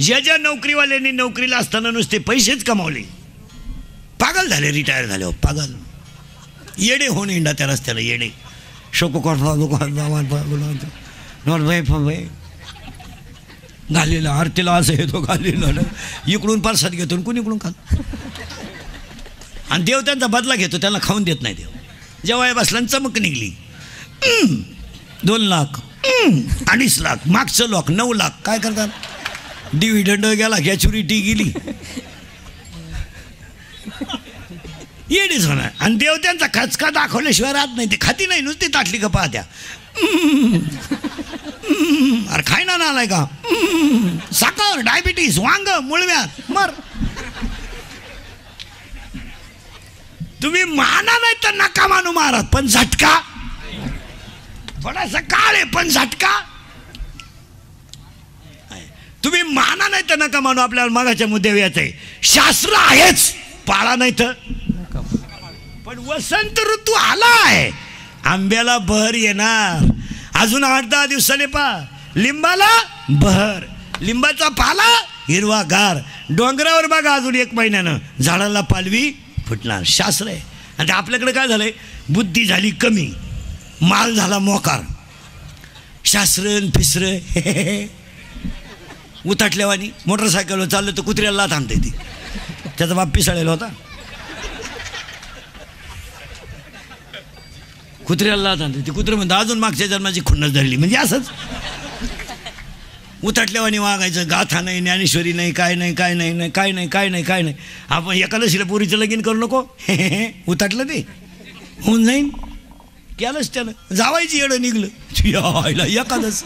ज्या नोकरीवाल्यांनी नोकरीला असताना नुसते पैसेच कमावले, पागल झाले, रिटायर झाले. पागल येडे होऊन इंडा त्या रस्त्याला, येडे. घालेला आरतीला असं येतो, घालेला इकडून पारसात घेतो कुणी इकडून खात. आणि देव त्यांचा बदला घेतो, त्यांना खाऊन देत नाही देव. जेव्हा बसला चमक निघली, 2 लाख 2.5 लाख, मागचं लॉक 9 लाख. काय करतात? डिव्हिडंड गेला, गॅच्युरिटी गेली, येडीच होणार. आणि देव त्यांचा खचका दाखवल्याशिवाय राहत नाही. ते खाती नाही, नुसती ताटली का पाहत्या. अरे खाय ना आलाय का, साखर, डायबिटीस, वांग, मुळव्यात, मर. तुम्ही माना नाही तर नका मानू महाराज, पण झटका थोडासा काळ आहे, पण झटका. तुम्ही माना नाही तर नका मानू. आपल्याला मागाच्या मुद्द्यावर यायचं आहे. शास्त्र आहेच, पाळा नाही तर. पण वसंत ऋतू आलाय, आंब्याला बहर येणार. अजून 8-10 दिवसाने लिंबाला बहर, लिंबाचा पाला हिरवागार. डोंगरावर बघा अजून 1 महिन्यानं झाडाला पालवी फुटणार. शास्त्र आहे. आणि आपल्याकडे काय झालंय, बुद्धी झाली कमी, माल झाला मोकार. शास्त्रन फिसर उताटल्यावानी. मोटरसायकलवर चाललं तर कुत्र्याला थांबते ती. त्याचा बाप पिसाळलेला होता, कुत्र्याला थांबते ती. कुत्रे म्हणतात अजून मागच्या जन्माची खुन्नस धरली. म्हणजे असंच उताटल्यावानी वागायचं. गाथा नाही, ज्ञानेश्वरी नाही, काय नाही, काय नाही, काय नाही, काय नाही, काय नाही. आपण एकादशीला पोरीचं लगीन करू नको. उताटलं ते होऊन जाईन. केलंच त्यानं, जावायची येडं निघलं. एकादश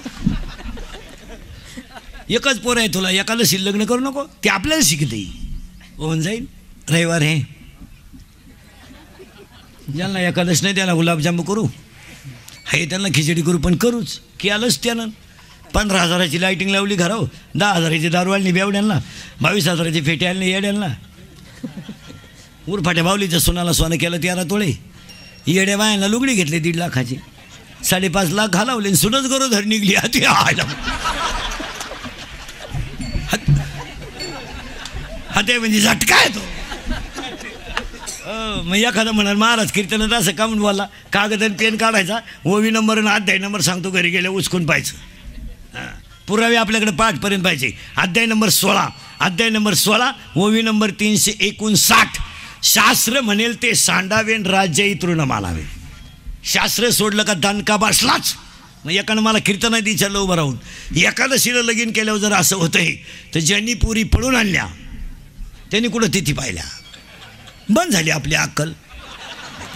एकच पोर आहे तुला, एकादशी लग्न करू नको. ते आपल्याला शिकते, होऊन जाईन. रविवार हे ज्यांना एकादश नाही त्याला गुलाबजामू करू, हे त्यांना खिचडी करू, पण करूच. केलंच त्यानं. 15,000ची लाईटिंग लावली घरावर, 10,000ची दारू आणली बेवड्यांना, 22,000ची फेटे आणली येड्यांना. उरफाट्या बावलीच्या सोनाला सोनं केलं 13 तोळे. येड्या बायांना लुगडी घेतली 1.5 लाखाची, 5.5 लाख घालावले. सुनच गरोदर निघली. हा ते म्हणजे झटका आहे तो. मग एखादा म्हणाल महाराज कीर्तनात असं का म्हणून बोलला. कागद आणि पेन काढायचा, ओवी नंबर आणि अध्याय नंबर सांगतो, घरी गेल्या उचकून पाहायचं. पुरावे आपल्याकडे पाठपर्यंत पाहिजे. अध्याय नंबर 16, अध्याय नंबर 16, ओवी नंबर 359. शास्त्र म्हणेल ते सांडावे, राज्य इतरून मानावे. शास्त्र सोडलं का दणका बसलाच. मग एकानं मला कीर्तनात विचारलं उभं राहून, एकादशीला लगीन केल्यावर जर असं होतंय तर ज्यांनी पुरी पळून आणल्या त्यांनी कुठं तिथी पाहिल्या. बंद झाली आपली अक्कल.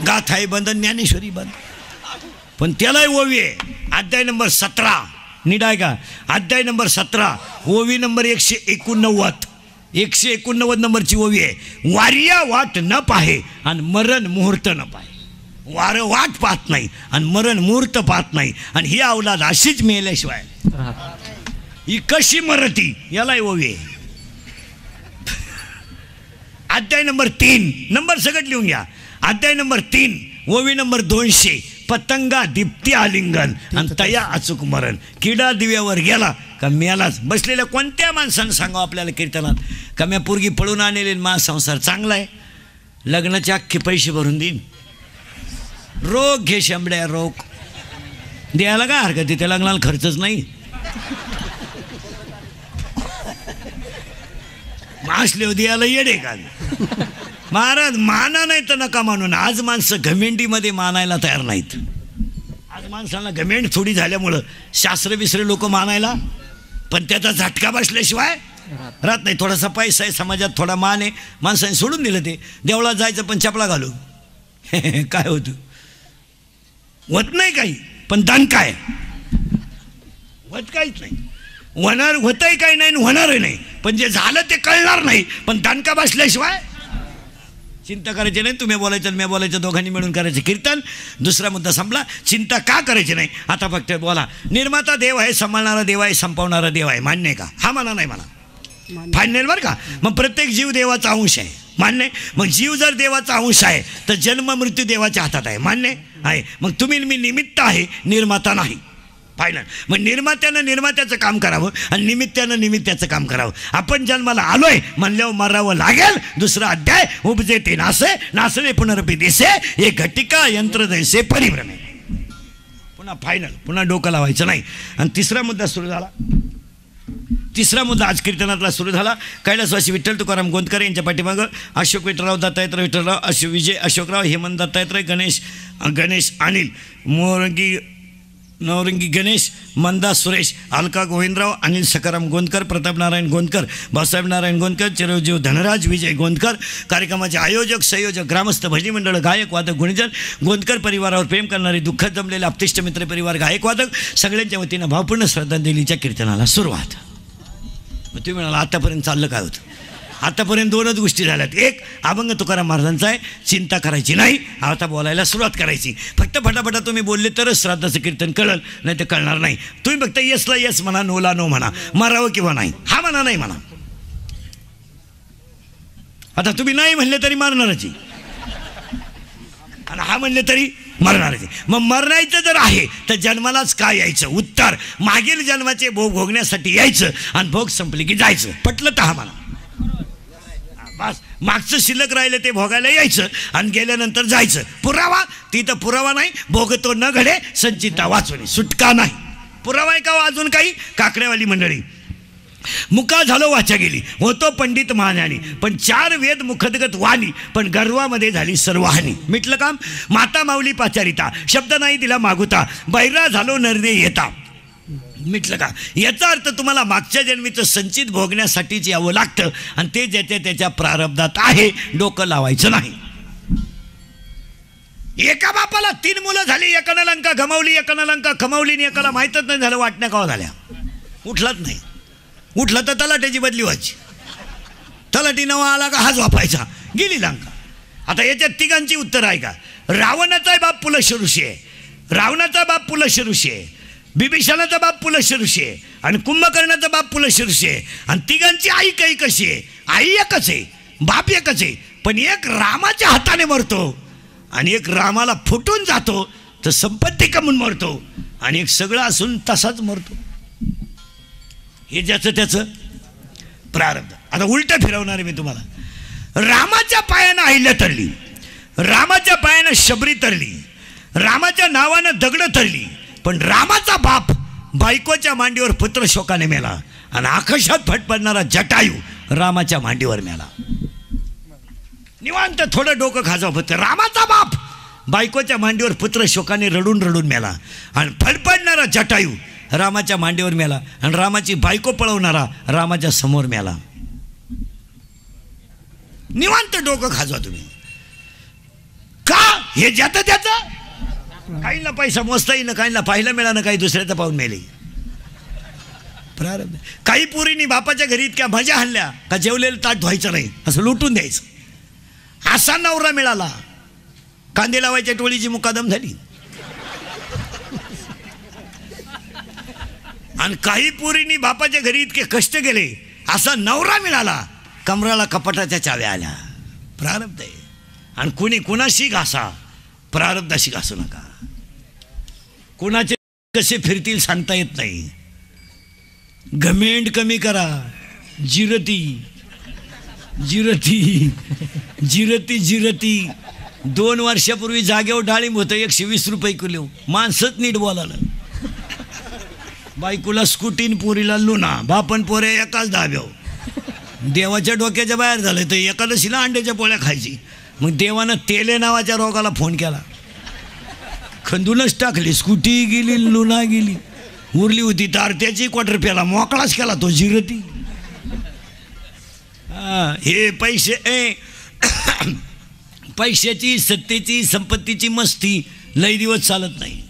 गाथाई बंद, ज्ञानेश्वरी बंद. पण त्यालाही ओवी आहे. अध्याय नंबर 17, नीट आहे का, अध्याय नंबर 17, ओवी नंबर 189. 189 नंबरची ओवी आहे. वार्या वाट न पाहे आणि मरण मुहूर्त न पाहे. वारं वाट पाहत नाही आणि मरण मुहूर्त पाहत नाही. आणि ही अवलाद अशीच मेल्याशिवाय ही कशी मरती, यालाही ओवी आहे. अध्याय नंबर 3, नंबर सगळं लिहून घ्या. अध्याय नंबर 3, ओवी नंबर 200. पतंगा दीप्ती आलिंगन आणि तया अचूक मरण. किडा दिव्यावर गेला का मेलाच. बसलेल्या कोणत्या माणसानं सांगावं आपल्याला कीर्तनात का म्या पोरगी पळून आणलेली, मा संसार चांगला आहे, लग्नाचे अख्खे पैसे भरून देईन. रोग घे शंभड्या, रोग द्यायला काय हरकत आहे, त्या लग्नाला खर्चच नाही. मासले द्यायला येडे का महाराज. माना नाही तर नका मानून. आज माणसं घमेंडीमध्ये मानायला तयार नाहीत. आज माणसाला घमेंड थोडी झाल्यामुळं शास्त्र बिस्रे लोक मानायला, पण त्याचा झटका बसल्याशिवाय राहत नाही. थोडासा पैसा आहे, समाजात थोडा मान आहे, माणसाने सोडून दिलं. ते देवळात जायचं पण चपला घालू. काय होतं, होत नाही काही, पण दान काय होत काहीच नाही. होणार होतंय काही नाही, होणारही नाही. पण जे झालं ते कळणार नाही. पण दणका बसल्याशिवाय चिंता करायची नाही. तुम्ही बोलायचं मी बोलायचं, दोघांनी मिळून करायचं कीर्तन. दुसरा मुद्दा संपला. चिंता का करायची नाही. आता फक्त बोला, निर्माता देव आहे, सांभाळणारा देव आहे, संपवणारा देव आहे. मान्य आहे का? हा म्हणा, नाही म्हणा, फायनल बरं का. मग प्रत्येक जीव देवाचा अंश आहे, मान्य. मग जीव जर देवाचा अंश आहे तर जन्म मृत्यू देवाच्या हातात आहे, मान्य आहे. मग तुम्ही मी निमित्त आहे, निर्माता नाही. फायनल. मग निर्मात्यानं निर्मात्याचं काम करावं आणि निमित्तानं निमित्ताचं काम करावं. आपण जन्माला आलोय म्हणल्यावर मरावं लागेल. दुसरा अध्याय उपजे ते नासे नासले पुनरपी दिसे हे घटिका यंत्र जैसे परिभ्रमे. पुन्हा फायनल, पुन्हा डोकं लावायचं नाही. आणि तिसरा मुद्दा सुरू झाला. तिसरा मुद्दा आज कीर्तनातला सुरू झाला. कैलासवासी विठ्ठल तुकाराम गोंदकर यांच्या पाठीमागं अशोक विठ्ठलराव दत्तात्रय विठ्ठलराव विजय अशोकराव हेमंत दत्तात्रय गणेश अनिल मोरंगी नवरंगी गणेश मंदा सुरेश अलका गोविंदराव अनिल सकाराम गोंदकर प्रताप नारायण गोंदकर भाऊसाहेब नारायण गोंदकर चिरंजीव धनराज विजय गोंदकर. कार्यक्रमाचे आयोजक संयोजक ग्रामस्थ भजनी मंडळ गायक वादक गुणीजन गोंदकर परिवारावर प्रेम करणारे दुःखद जमलेले आपतिष्ट मित्र परिवार गायक वादक सगळ्यांच्या वतीनं भावपूर्ण श्रद्धांजलीच्या कीर्तनाला सुरुवात. मग तुम्ही म्हणाला आतापर्यंत चाललं काय होतं? आतापर्यंत दोनच गोष्टी झाल्यात. एक अभंग तुकाराम महाराजांचा आहे, चिंता करायची नाही, आता बोलायला सुरुवात करायची. फक्त फटाफटा तुम्ही बोलले तरच श्राद्धाचं कीर्तन कळलं, नाही तर कळणार नाही. तुम्ही फक्त येसला येस म्हणा, नोला नो म्हणा, मारावं किंवा नाही, हा म्हणा नाही म्हणा. आता तुम्ही नाही म्हणले तरी मारणारच आणि हा म्हणले तरी मरणारच. मग मरणायचं जर आहे तर जन्मालाच काय यायचं? उत्तर मागील जन्माचे भोग भोगण्यासाठी यायचं आणि भोग संपले की जायचं. पटलं तर हा म्हणा. बस मागचं शिल्लक राहिलं ते भोगायला यायचं आणि गेल्यानंतर जायचं. पुरावा तिथं पुरावा नाही. भोगतो न घडे संचिता वाचवणे, सुटका नाही. पुरावा आहे का अजून काही? काकड्यावाली मंडळी मुका झालो वाचा गेली, होतो पंडित महाज्ञानी, पण 4 वेद मुखदगत वाणी, पण गर्वामध्ये झाली सर्वहानी. मिटलं काम. माता माऊली पाचारिता, शब्द नाही दिला मागुता, बैरा झालो नरदे येता. मिटलं का? याचा अर्थ तुम्हाला मागच्या जन्मीचं संचित भोगण्यासाठीच यावं लागतं आणि ते ज्याच्या त्याच्या प्रारब्धात आहे. डोकं लावायचं नाही. एका बापाला 3 मुलं झाली, एकानं लंका गमावली, एकानं लंका कमावली आणि एकाला माहीतच नाही झालं वाटण्या कवा झाल्या. उठलाच नाही. उठला तर तलाट्याची बदली व्हायची. तलाटी नवा आला का हाच वापायचा, गेली लंका. आता याच्यात तिघांची उत्तर आहे का? रावणाचा बाप पुलश ऋषी आहे, रावणाचा बाप पुलश ऋषी आहे, बिभीषणाचा बाप पुलश ऋषी आहे आणि कुंभकर्णाचा बाप पुलश ऋषी आहे. आणि तिघांची आई काही कशी आहे? आई एकच आहे, बाप एकच आहे, पण एक रामाच्या हाताने मरतो आणि एक रामाला फुटून जातो तर संपत्ती कमवून मरतो आणि एक सगळं असून तसाच मरतो. हे ज्याचं त्याचं प्रारब्ध. आता उलट फिरवणार आहे मी तुम्हाला. रामाच्या पायानं अहिल्या तरली, रामाच्या पायानं शबरी तरली, रामाच्या नावानं दगड तरली, पण रामाचा बाप बायकोच्या मांडीवर पुत्र शोकाने मेला आणि आकाशात फट पडणारा जटायू रामाच्या मांडीवर मेला. निवांत थोडं डोकं खाजावं फक्त. रामाचा बाप बायकोच्या मांडीवर पुत्र शोकाने रडून रडून मेला आणि फडफडणारा जटायू रामाच्या मांडीवर मेला आणि रामाची बायको पळवणारा रामाच्या समोर मेला. निवांत डोकं खाजवा तुम्ही. का? हे ज्याचं त्याचं. काहींना पैसा मोजता येईन, काहींना पाहायला मिळालं, काही दुसऱ्याचा पाहून मेले. प्रारब्ध. काही पोरींनी बापाच्या घरी इतक्या मजा आणल्या का जेवलेलं ताट धुवायचं नाही, असं लुटून द्यायचं. असा नवरा मिळाला, कांदे लावायच्या टोळीची मुकादम झाली. आणि काही पोरींनी बापाच्या घरी इतके कष्ट केले, असा नवरा मिळाला, कमराला कपाटाच्या चाव्या आल्या. प्रारब्ध आहे. आणि कुणी कुणाशी घासा, प्रारब्धाशी घासू नका. कुणाचे कसे फिरतील सांगता येत नाही. घमेंड कमी करा. जिरती जिरती जिरती जिरती 2 वर्षापूर्वी जागेवर डाळिंब होतं 120 रुपये किलो. माणसंच नीट बोलायला. बायकोला स्कूटीन, पोरीला लुना, बापन पोरे एकाच धाब्यावर. देवाच्या डोक्याच्या बाहेर झालं तर एकादशीला अंड्याच्या पोळ्या खायची. मग देवानं तेले नावाच्या रोगाला फोन केला, खंदूनच टाकली. स्कूटी गेली, लुना गेली, उरली होती तारत्याची क्वार्टर प्याला, मोकळाच केला तो जिरती. हे पैशाची, सत्तेची, संपत्तीची मस्ती लई दिवस चालत नाही.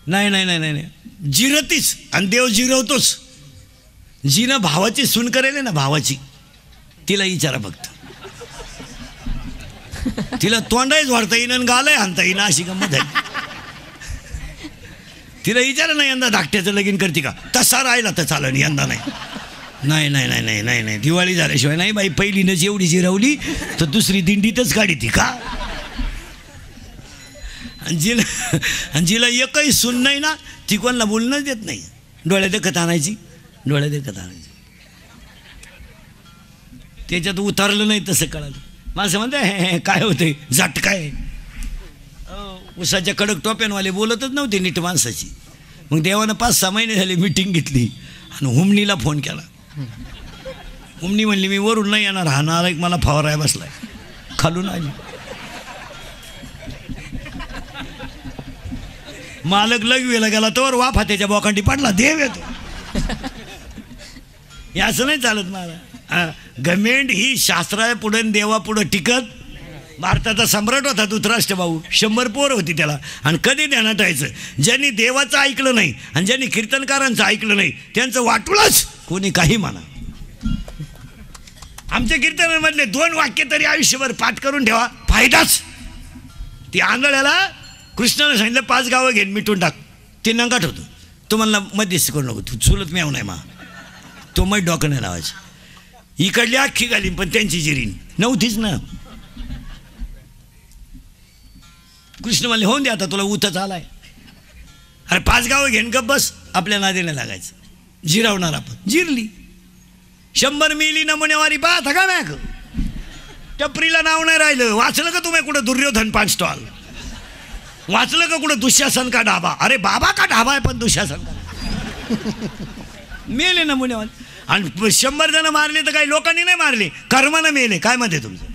नाही नाही नाही नाही, जिरतीच. आणि देव जिरवतोच. जिनं भावाची सून करेल ना, भावाची, तिला विचारा फक्त. तिला तोंडाईच वाढता येईन आणि गालय आणता येईन, अशी गंमत आहे. तिला विचारा ना, यंदा धाकट्याचं लगीन करते का? तसा राहिला तर चालन, यंदा नाही. नाही नाही नाही नाही नाही नाही, दिवाळी झाल्याशिवाय नाही बाई. पहिलीनंच एवढी जिरवली तर दुसरी दिंडीतच काढी ती का? आणि जिला एकही सून नाही ना, ती कोणाला बोलणंच देत नाही. डोळ्यात एकत आणायची, डोळ्यात एकत आणायची. त्याच्यात उतरलं नाही तसं कळलं. माणसं म्हणते हे काय होते झटकाय. उसाच्या कडक टोप्यांवाले बोलतच नव्हते नीट माणसाची. मग देवानं 5-6 महिने झाले मीटिंग घेतली आणि हुमणीला फोन केला. हुमणी म्हणली मी वरून नाही येणार, हा नालायक मला फवाराय बसलाय. खालून आली. मालक लगवेला गेला तर वाफा त्याच्या बोकांडी पडला. देव येतो. हे असं नाही चालत मला. गमेंट ही शास्त्रा पुढे देवा पुढं टिकत. भारताचा सम्राट होता धृतराष्ट्र भाऊ, 100 पोरं होती त्याला. आणि कधी ध्यानात यायचं, ज्यांनी देवाचं ऐकलं नाही आणि ज्यांनी कीर्तनकारांचं ऐकलं नाही त्यांचं वाटूळच कोणी काही म्हणा. आमच्या कीर्तनामधले 2 वाक्य तरी आयुष्यभर पाठ करून ठेवा, फायदाच. ती आंधळ्याला कृष्णानं सांगितलं 5 गावं घेऊन मिटून टाक. ते नंगाट होतं. तो म्हणला मध्यस्थी करू नको, तू चुलत मेव नाही मा. तो मग डोकं नाही लावायचं. इकडली अख्खी घालीन पण त्यांची जिरीन नव्हतीच ना. कृष्ण म्हणले होऊन दे आता, तुला उतच आलाय. अरे 5 गावं घेऊन गप बस, आपल्या नादीने लागायचं. जिरावणार आपण. जिरली. 100 मिली नमुनेवारी पाहत का मॅक. टपरीला नाव नाही राहिलं. वाचलं का तुम्ही कुठं दुर्योधन 5 स्टॉल? वाचलं का कुठं दुःशासन का ढाबा? अरे बाबा का ढाबा आहे पण दुःशासन का. मेले नमुनेवारी. आणि 100 जण मारले तर काही लोकांनी नाही मारले, कर्मानं मेले. काय मध्ये तुमचं?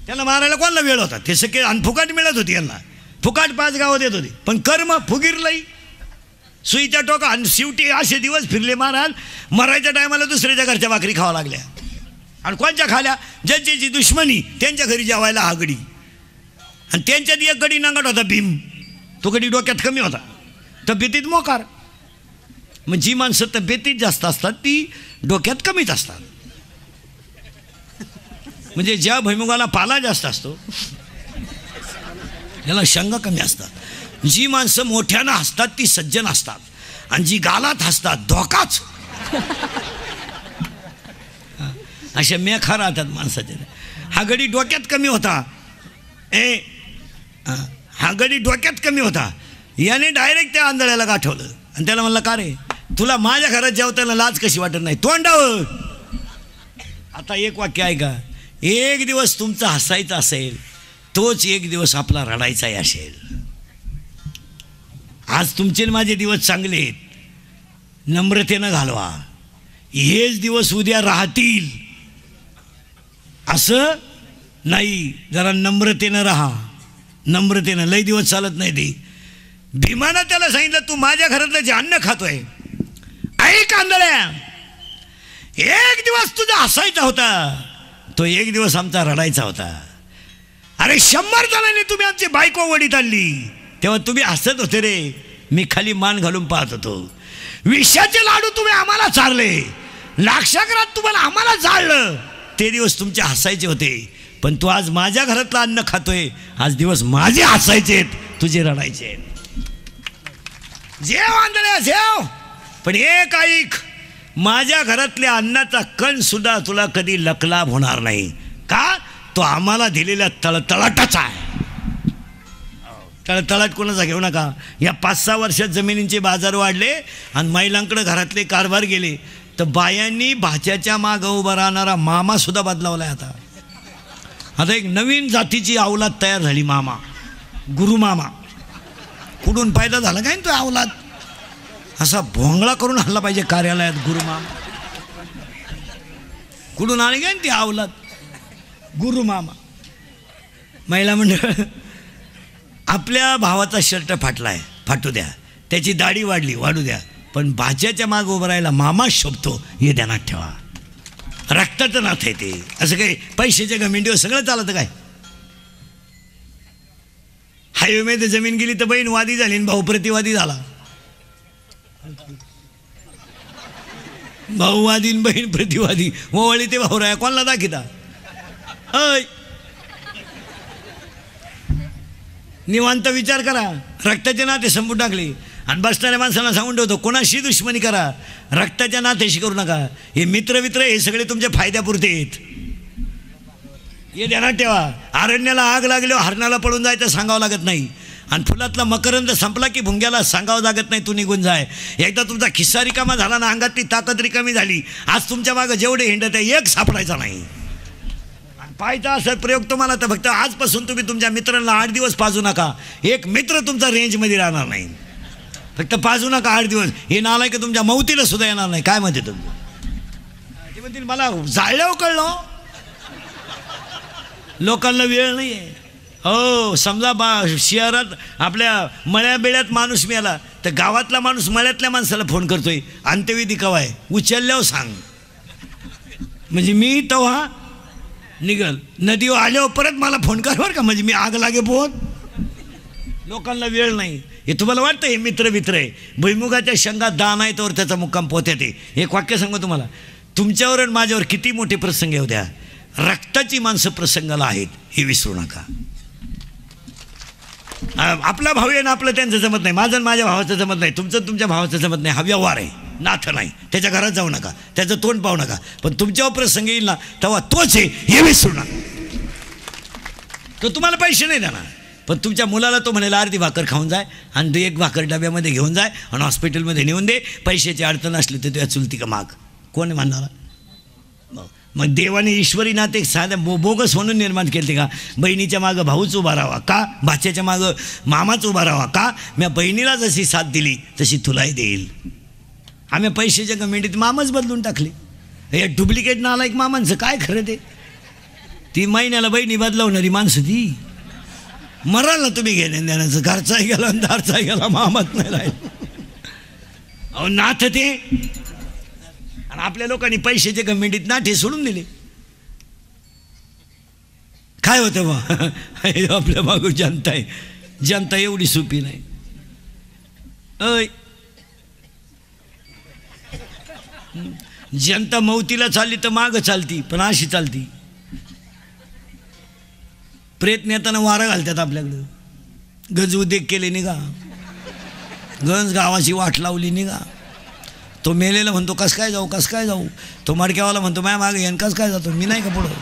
त्याला मारायला कोणाला वेळ होता? ते सगळे आणि फुकाट मिळत होती यांना. फुकाट 5 गावं देत होती. पण कर्म फुगिरलंही. सुईच्या टोका आणि शेवटी असे दिवस फिरले महाराज, मरायच्या टायमाला दुसऱ्याच्या घरच्या भाकरी खावा लागल्या. आणि कोणच्या खाल्या? ज्यांची दुश्मनी त्यांच्या घरी जेवायला हा गडी. आणि त्यांच्यात एक गडी नांगट होता भीम. तो गडी डोक्यात कमी होता, तब्येतीत मोकार. मग जी माणसं तब्येतीत जास्त असतात ती डोक्यात कमीच असतात. म्हणजे ज्या भैमुगाला पाला जास्त असतो त्याला शंका कमी असतात. जी माणसं मोठ्यानं हसतात ती सज्जन असतात. आणि जी गालात हसतात धोकाच. अशा मेखा राहतात माणसाच्या. हा गडी डोक्यात कमी होता. हा गडी डोक्यात कमी होता. याने डायरेक्ट त्या आंधळ्याला गाठवलं आणि त्याला म्हणलं का रे तुला माझ्या घरात जेवताना लाज कशी वाटत नाही? तोंडावर. आता एक वाक्य आहे का, एक दिवस तुमचा हसायचा असेल तोच एक दिवस आपला रडायचाही असेल. आज तुमचे माझे दिवस चांगले आहेत, नम्रतेनं घालवा. हेच दिवस उद्या राहतील असं नाही. जरा नम्रतेनं राहा. नम्रतेनं. लई दिवस चालत नाही ते. भीमानं त्याला सांगितलं तू माझ्या घरातलं जे अन्न खातोय, ऐक आंधळ्या, एक दिवस तुझा हसायचा होता, तो एक दिवस आमचा रडायचा होता. अरे 100 जणांनी तुम्ही आमची बायको वडीत आणली तेव्हा तुम्ही हसत होते रे. मी खाली मान घालून पाहत होतो. विषाचे लाडू तुम्ही आम्हाला चारले, लाक्षागृहात तुम्हाला आम्हाला जाळलं. ते दिवस तुमचे हसायचे होते. पण तू आज माझ्या घरातलं अन्न खातोय, आज दिवस माझे हसायचे आहेत, तुझे रडायचे आहेत. जेव आंधळ्या जेव, पण एक ऐक, माझ्या घरातल्या अन्नाचा कण सुद्धा तुला कधी लकलाभ होणार नाही. का? तो आम्हाला दिलेल्या तळतळाटाचा आहे. तळतळाट कोणाचा घेऊ नका. या 5-6 वर्षात जमिनींचे बाजार वाढले आणि महिलांकडे घरातले कारभार गेले तर बायांनी भाच्याच्या मागं उभा राहणारा मामा सुद्धा बदलावलाय. आता एक नवीन जातीची अवलाद तयार झाली, मामा, गुरुमामा. कुठून फायदा झाला काय तो अवलाद? असा भोंगळा करून हल्ला पाहिजे कार्यालयात गुरुमामा. कुठून आले काय ती अवलाद? गुरुमामा. महिला मंडळ. आपल्या भावाचा शर्ट फाटलाय, फाटू द्या. त्याची दाढी वाढली, वाढू द्या. पण भाच्याच्या मागं उभं राहायला मामा शोभतो हे ध्यानात ठेवा. रक्ताचं नाथ आहे ते. असं काही पैशाच्या घमेंडीवर सगळं चालतं काय? हायवेमध्ये जमीन गेली तर बहीण वादी झाली आणि भाऊ प्रतिवादी झाला. भाऊवादी बहीण प्रतिवादी. ओवळी ते भाऊ राया कोणाला दाखिता? अय निवांत विचार करा. रक्ताचे नाते संपून टाकले आणि बसणाऱ्या माणसांना सांगून ठेवतो कोणाशी दुश्मनी करा, रक्ताच्या नात्याशी करू नका. हे मित्र हे सगळे तुमच्या फायद्यापुरते आहेत, हे ध्यानात ठेवा. अरण्याला आग लागल्यावर हरणाला पळून जायचं सांगावं लागत नाही. आणि फुलातला मकरंद संपला की भुंग्याला सांगावं लागत नाही तू निघून जाय. एकदा तुमचा खिस्सा रिकामा झाला ना, अंगातली ताकद रिकामी झाली, आज तुमच्या मागं जेवढे हिंडत आहे एक सापडायचा नाही. पाहायचा असेल प्रयोग तुम्हाला तर फक्त आजपासून तुम्ही तुमच्या मित्रांना 8 दिवस पाजू नका. एक मित्र तुमचा रेंजमध्ये राहणार नाही. फक्त पाजू नका 8 दिवस. हे नालाय की तुमच्या मौतीला सुद्धा येणार नाही. काय म्हणते तुम्ही? ते म्हणतील मला जाळल्यावर कळलं. लोकांना वेळ नाही आहे. हो, समजा शहरात आपल्या मळ्या बेळ्यात माणूस मिळाला तर गावातला माणूस मळ्यातल्या माणसाला फोन करतोय, अंत्यविधी कवा आहे, उचलल्यावर सांग, म्हणजे मी तेव्हा निघल. नदीवर आल्यावर परत मला फोन कर बरं का, म्हणजे मी आग लागे पोहत. लोकांना वेळ नाही. हे तुम्हाला वाटतं हे मित्र आहे. भुईमुगाच्या शेंगात दान आहे तर त्याचा मुक्काम पोहत्यात. एक वाक्य सांगू तुम्हाला, तुमच्यावर आणि माझ्यावर किती मोठे प्रसंग येऊ द्या, रक्ताची माणसं प्रसंगाला आहेत हे विसरू नका. आपला भाऊ आहे ना, आपलं त्यांचं जमत नाही, माझं माझ्या भावाचं जमत नाही, तुमचं तुमच्या भावाचं जमत नाही. हा व्यवहार आहे, नाथ नाही. त्याच्या घरात जाऊ नका, त्याचं तोंड पाहू नका. पण तुमच्यावर प्रसंग येईल ना तेव्हा तोच आहे हे विसरू नका. तो तुम्हाला पैसे नाही देणार, पण तुमच्या मुलाला तो म्हणेल अर्धी भाकर खाऊन जाय आणि 1 भाकर डब्यामध्ये घेऊन जाय आणि हॉस्पिटलमध्ये नेऊन दे. पैशाची अडचण असली तर तुझ्या चुलती का माग, कोण म्हणणार? मग देवाने ईश्वरी नाते साध्या बोगस म्हणून निर्माण केले का? बहिणीच्या मागं भाऊच उभा राहावा का, भाच्याच्या मागं मामाच उभा राहावा का? मी बहिणीला जशी साथ दिली तशी तुलाही देईल. आम्ही पैशाच्या कमिटीत मामाच बदलून टाकले. हे डुप्लिकेट नालायक मामांचं काय खरं ते? ती महिन्याला बहिणी बदलवणारी माणसं ती. मराल ना तुम्ही घेण्या देण्याचं, घरचाही गेला आणि दारचाही गेला, मामाच नाही राहील. अहो नाथ ते. आणि आपल्या लोकांनी पैशाच्या कमिटीत नाठे सोडून दिले. काय होतं बा आपल्या मागं जनता आहे. जनता एवढी सोपी नाही. अय जनता मौतीला चालली तर मागं चालती, पण अशी चालती. प्रयत्न येताना वारा घालतात आपल्याकडं. गंज उद्योग केले निघा, गंज गावाची वाट लावली निघा. तो मेलेला म्हणतो कसं काय जाऊ, कसं काय जाऊ. तो मडक्यावाला म्हणतो माझ्या मागे येईन, कसं काय जातो, मी नाही का पुढं.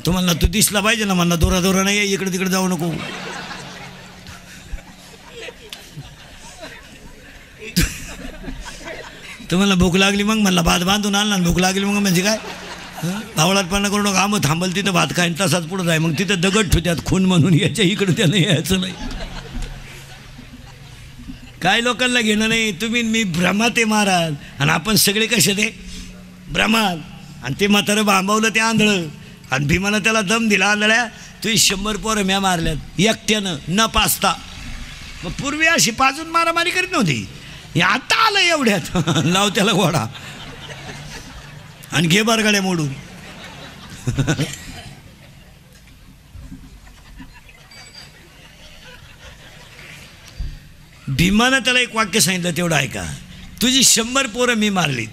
तो म्हणला तू दिसला पाहिजे ना, म्हणला दोरा नाही, इकडे तिकडे जाऊ नको. तो म्हणला भूक लागली, मग म्हणला भात बांधून आणला, भूक लागली मग म्हणजे काय धावळाटपणा करून आम थांबल तिथं भात खाईन, तसाच पुढं जाय. मग तिथं दगड ठेवत्यात खून म्हणून, याच्या इकडं त्यानं यायचं नाही. काय लोकांना घेणं नाही. तुम्ही मी भ्रमात आहे महाराज, आणि आपण सगळे कसे ते भ्रमात. आणि ते म्हातारं बांबवलं ते आंधळं, आणि भीमानं त्याला दम दिला. आंधळ्या तुझी 100 पोरं म्या मारल्यात एकट्यानं न पाचता. मग पूर्वी अशी पाजून मारामारी करीत नव्हती. हे आता आलं एवढ्यात लाव त्याला घोडा आणि घे बारगाड्या मोडून. भीमानं त्याला एक वाक्य सांगितलं, तेवढं ऐका. तुझी 100 पोरं मी मारलीत,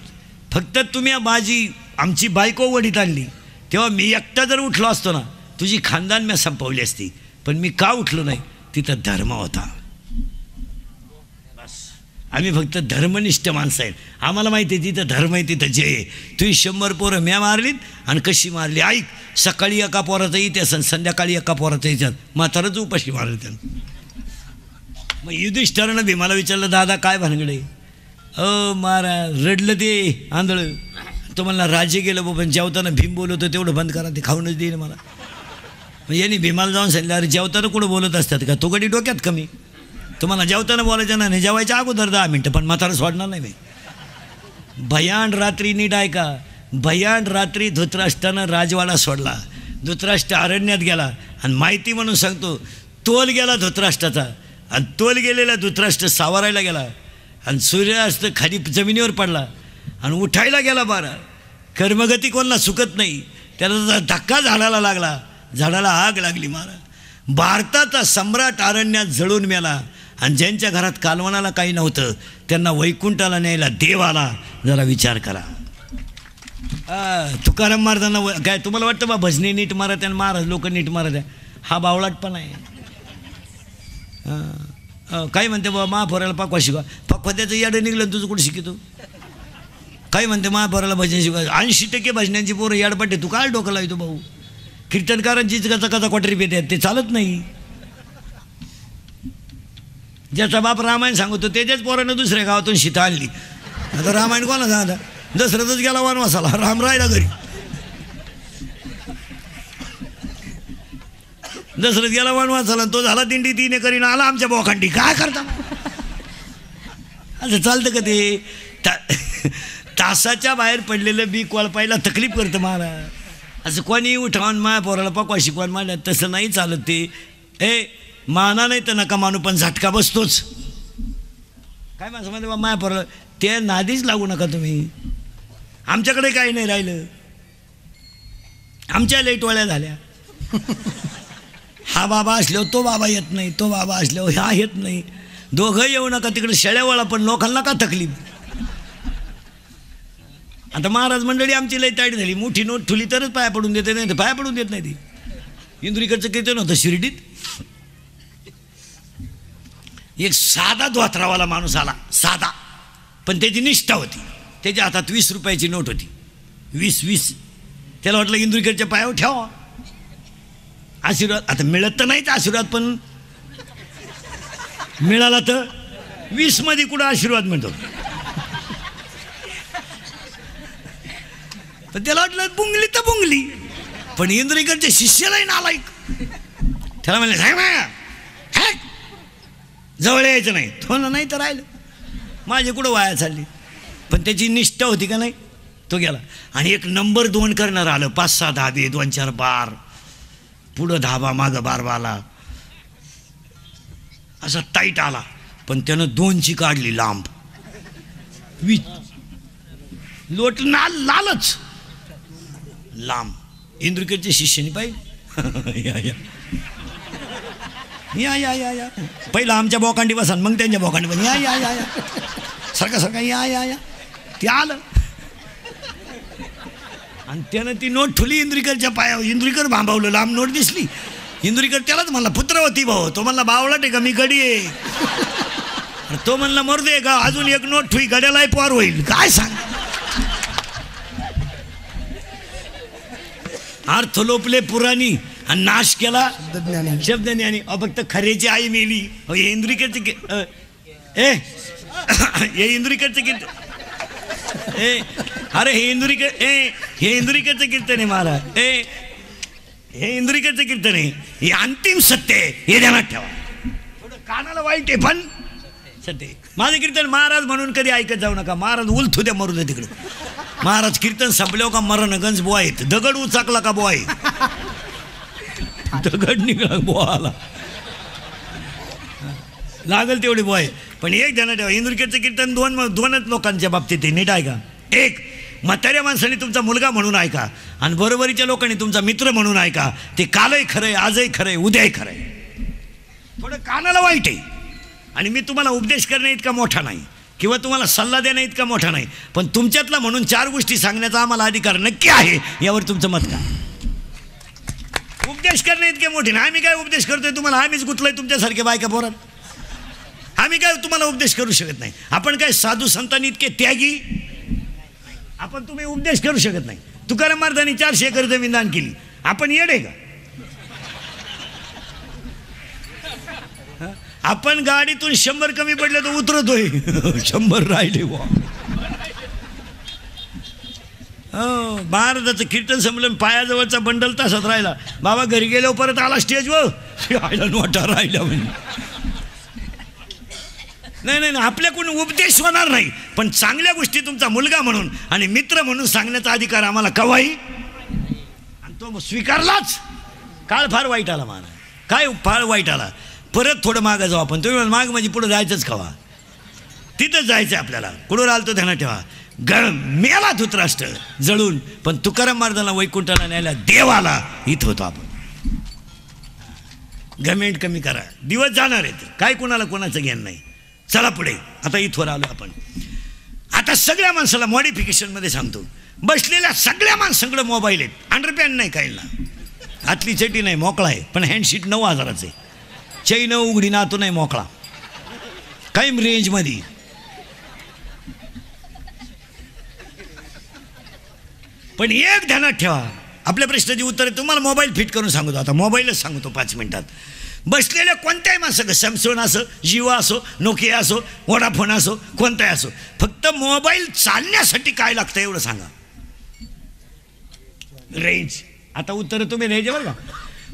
फक्त तुम्ही माझी आमची बायको वडीत आणली तेव्हा मी एकटा जर उठलो असतो ना, तुझी खानदान मी संपवली असती. पण मी का उठलो नाही? तिथं धर्म होता. बस आम्ही फक्त धर्मनिष्ठ माणसं आहेत. आम्हाला माहिती आहे तिथं धर्म आहे तिथं जय आहे. तुझी 100 पोरं म्या मारलीत, आणि कशी मारली ऐक. सकाळी एका पोराचा इतिहास आणि संध्याकाळी एका पोराचा इतिहास. म्हातारच उपाशी मारलं त्यानं. मग युधिष्ठिरानं भीमाला विचारलं, दादा काय भानगडे? महाराज रडलं ते आंधळं. तो म्हणला राज्य गेलं बाबा, पण जेवताना भीम बोलवतो तेवढं बंद करा, ते खाऊनच देईन मला. मग यांनी भीमाला जाऊन सांगितलं, अरे जेवताना कुठं बोलत असतात का, तो गडी डोक्यात कमी. तुम्हाला जेवताना बोलायचं नाही, जेवायच्या अगोदर 10 मिनटं, पण म्हातारा सोडणार नाही मी. भयान रात्री नीट ऐका. भयान रात्री धृतराष्ट्रानं राजवाडा सोडला. धृतराष्ट्र अरण्यात गेला, आणि माहिती म्हणून सांगतो तोल गेला धृतराष्ट्राचा, आणि तोल गेलेला धृतराष्ट्र सावरायला गेला, आणि सूर्यास्त खाली जमिनीवर पडला, आणि उठायला गेला 12. कर्मगती कोणाला चुकत नाही. त्याला धक्का झाडाला लागला, झाडाला आग लागली. महाराज भारताचा सम्राट अरण्यात जळून मेला, आणि ज्यांच्या घरात कालवणाला काही नव्हतं त्यांना वैकुंठाला न्यायला देव आला. जरा विचार करा. तुकाराम महाराजांना काय तुम्हाला वाटतं बा भजनी नीट मारत आहे, महाराज लोक नीट मारत आहे? हा बावळाटपणा आहे. काय म्हणते बाबा महापोराला पाकवा शिकवा. पाकवा त्याचं याडं निघलं, तुझं कुठं शिकतो? काय म्हणते महापोराला भजन शिकवा. 80% भजनांची पोरं याडपाटे. तू काय डोकं लावतो भाऊ? कीर्तनकारांचीच कचा कचा क्वाटरी पेट आहेत, ते चालत नाही. ज्याचा बाप रामायण सांगतो त्याच्याच पोरानं दुसऱ्या गावातून सीता आणली. आता रामायण कोणा सांगा, दशरथच गेला वनवासाला, राम राहिला घरी. दशरथ गेला वनवासाला, तो झाला दिंडी 3 एकरी आला आमच्या बोखांडी. काय करता असं चालतं का ते? तासाच्या बाहेर पडलेलं बी कोळपायला तकलीफ करतं महाराज. असं कोणी उठावून माया पोराला पकवा शिकवायला मांडलं, तसं नाही चालत ते. माना नाही तर नका मानू, पण झटका बसतोच. काय माणसं म्हणते बा माया पोराला, ते नादीच लागू नका तुम्ही. आमच्याकडे काही नाही राहिलं, आमच्या लई टोळ्या झाल्या. हा बाबा असल्यावर तो बाबा येत नाही, तो बाबा असल्यावर हा येत नाही. दोघं येऊ नका तिकडे शेळ्यावाळा, पण लोकांना का तकलीफ. आता महाराज मंडळी आमची लई ताईट झाली. मोठी नोट ठुली तरच पाया पडून देते, नाही तर पाया पडून देत नाही. ती इंदुरीकडचं कीर्तन होतं शिर्डीत. एक साधा धोत्रावाला माणूस आला, साधा, पण त्याची निष्ठा होती. त्याच्या हातात 20 रुपयाची नोट होती, 20. त्याला वाटलं इंदुरीकडच्या पायावर ठेवा आशीर्वाद. आता मिळत तर नाहीच आशीर्वाद, पण मिळाला तर 20 मध्ये कुठं आशीर्वाद मिळतो. तर त्याला वाटलं बुंगली तर बुंगली, पण इंदुरीकडच्या शिष्यालाही नालायक. त्याला म्हणले साहेब जवळ यायचं नाही. तो नाही तर राहिलं, माझे कुठं वाया चालली. पण त्याची निष्ठा होती का नाही, तो गेला. आणि एक नंबर 2 करणार आलं, 5-6 धाबे, 2-4 बार, पुढं धाबा मागं बारवाला, असा टाईट आला. पण त्यानं 2ची काढली लांब, लोट लालच लांब. इंदुरीकडच्या शिष्याने पाहिजे, या पहिला आमच्या बोकांडी बसा, मग त्यांच्या बोकांडी बस, या सारखा या ते आलं. आणि त्यानं ती नोट ठुली इंदुरीकरच्या पायावर. इंदुरीकर भांबावलं, लांब नोट दिसली. इंदुरीकर त्यालाच म्हणला पुत्रवती भाऊ. तो म्हणला बावळा टे का मी गडी आहे. तो म्हणला मरदे का अजून एक नोट ठुई, गड्यालाही पार होईल. काय सांग, अर्थ लोपले पुराणी आणि नाश केला शब्दज्ञानी. फक्त खरेची आई मेली. हे इंदुरीकरचे हे इंदुरीकरचं कीर्तन, अरे हे इंदुरीकरचं कीर्तन आहे महाराज. हे इंदुरीकरचं कीर्तन आहे, हे अंतिम सत्य आहे, हे ध्यानात ठेवा. थोडं कानाला वाईट आहे पण सत्य. माझं कीर्तन महाराज म्हणून कधी ऐकत जाऊ नका. महाराज उलथू द्या, मरू द्या तिकडे. महाराज कीर्तन संपल्यावर का मरण गंज बोआ येत, दगड उचाकला का बोआ आहे, दगड निघाला बोआ आला, लागल तेवढी बोय. पण एक ध्यानात ठेवा, इंदुरीकरचं कीर्तन 2च लोकांच्या बाबतीत आहे. नीट ऐका. एक, म्हाताऱ्या माणसाने तुमचा मुलगा म्हणून ऐका, आणि बरोबरीच्या लोकांनी तुमचा मित्र म्हणून ऐका. ते कालही खरंय, आजही खरंय, उद्याही खरंय. थोडं कानाला वाईट आहे. आणि मी तुम्हाला उपदेश करणे इतका मोठा नाही, किंवा तुम्हाला सल्ला देणे इतका मोठा नाही, पण तुमच्यातला म्हणून 4 गोष्टी सांगण्याचा आम्हाला अधिकार नक्की आहे. यावर तुमचं मत काय? उपदेश करणे इतके मोठे नाही. आम्ही काय उपदेश करतोय तुम्हाला? आम्हीच गुतलोय तुमच्यासारखे बायका पोरात. आम्ही काय तुम्हाला उपदेश करू शकत नाही. आपण काय साधू संतांनी इतके त्यागी? आपण तुम्ही उपदेश करू शकत नाही. तुकाराम महाराजांनी 400 एकर जमीन दान केली. आपण येडे का? आपण गाडीतून 100 कमी पडले तर उतरतोय, 100 राहिले वा. हो, महाराजाचं कीर्तन संमेलन पायाजवळचा बंडल तासात राहिला. बाबा घरी गेल्यावर परत आला स्टेजवर, नोटा राहिल्या म्हणजे. नाही, आपल्याकडून उपदेश होणार नाही, पण चांगल्या गोष्टी तुमचा मुलगा म्हणून आणि मित्र म्हणून सांगण्याचा अधिकार आम्हाला कवाही, आणि तो स्वीकारलाच. काळ फार वाईट आला मला, काय फार वाईट आला. परत थोडं मागं जाऊ आपण. तुम्ही माग म्हणजे पुढं जायचंच कवा, तिथंच जायचं आपल्याला. कुठं आलं तो ध्यानात ठेवा. मेला धृतराष्ट्र जळून, पण तुकाराम महाराजांना वैकुंठाला न्यायला देवाला इथं होतो आपण. गमेंट कमी करा, दिवस जाणार आहेत, काय कोणाला कोणाचं ज्ञान नाही. चला पुढे. आता इथवर आलो आपण. आता सगळ्या माणसाला मॉडिफिकेशनमध्ये सांगतो. बसलेल्या सगळ्या माणसांकडे मोबाईल आहेत. अंडरपॅन्ट नाही काहींना, हातली चटी नाही, मोकळा आहे, पण हँडशीट 9,000चं आहे. चैन उघडी ना, तो नाही मोकळा, काही रेंजमध्ये. पण एक ध्यानात ठेवा, आपल्या प्रश्नाची उत्तर तुम्हाला मोबाईल फिट करून सांगतो. आता मोबाईलच सांगतो 5 मिनिटात. बसलेल्या कोणत्याही माणसं, सॅमसंग असो, जिओ असो, नोकिया असो, वोडाफोन असो, कोणताही असो, फक्त मोबाईल चालण्यासाठी काय लागतं एवढं सांगा. रेंज. आता उत्तर तुम्ही रेंज बरं का.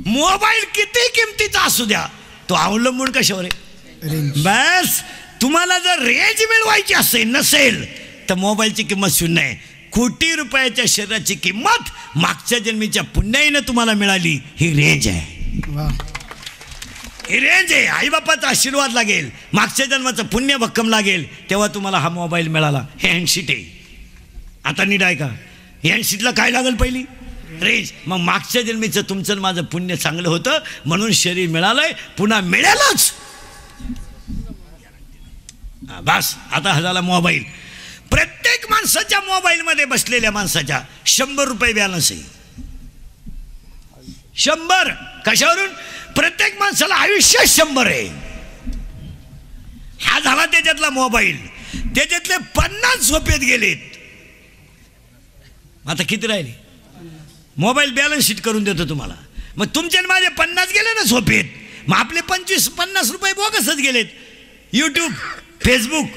मोबाईल किती किमतीचा असू द्या, तो अवलंबून कशावर आहे? बस. तुम्हाला जर रेंज मिळवायची नसेल तर मोबाईलची किंमत शून्य आहे. कोटी रुपयाच्या शरीराची किंमत मागच्या जन्मीच्या पुण्याईनं तुम्हाला मिळाली. ही रेंज आहे. ही रेंज आहे. आईबापाचा आशीर्वाद लागेल, मागच्या जन्माचं पुण्य भक्कम लागेल, तेव्हा तुम्हाला हा मोबाईल मिळाला. हे हँडशीट आहे. आता नीट आहे का? हँडशीटला काय लागेल? पहिली रेंज. मग मागच्या जन्मीचं तुमचं माझं पुण्य चांगलं होतं म्हणून शरीर मिळालंय, पुन्हा मिळालंच. बस. आता हा झाला मोबाईल. प्रत्येक माणसाच्या मोबाईलमध्ये बसलेल्या माणसाच्या 100 रुपये बॅलन्स आहे. 100. कशावरून? प्रत्येक माणसाला आयुष्य 100 आहे. हा झाला त्याच्यातला मोबाईल. त्याच्यातले 50 झोपेत गेलेत. आता किती राहिले? मोबाईल बॅलन्स शीट करून देतो तुम्हाला. मग तुमचे माझे 50 गेले ना झोपेत, मग आपले 25-50 रुपये बोगसच गेलेत. यूट्यूब, फेसबुक,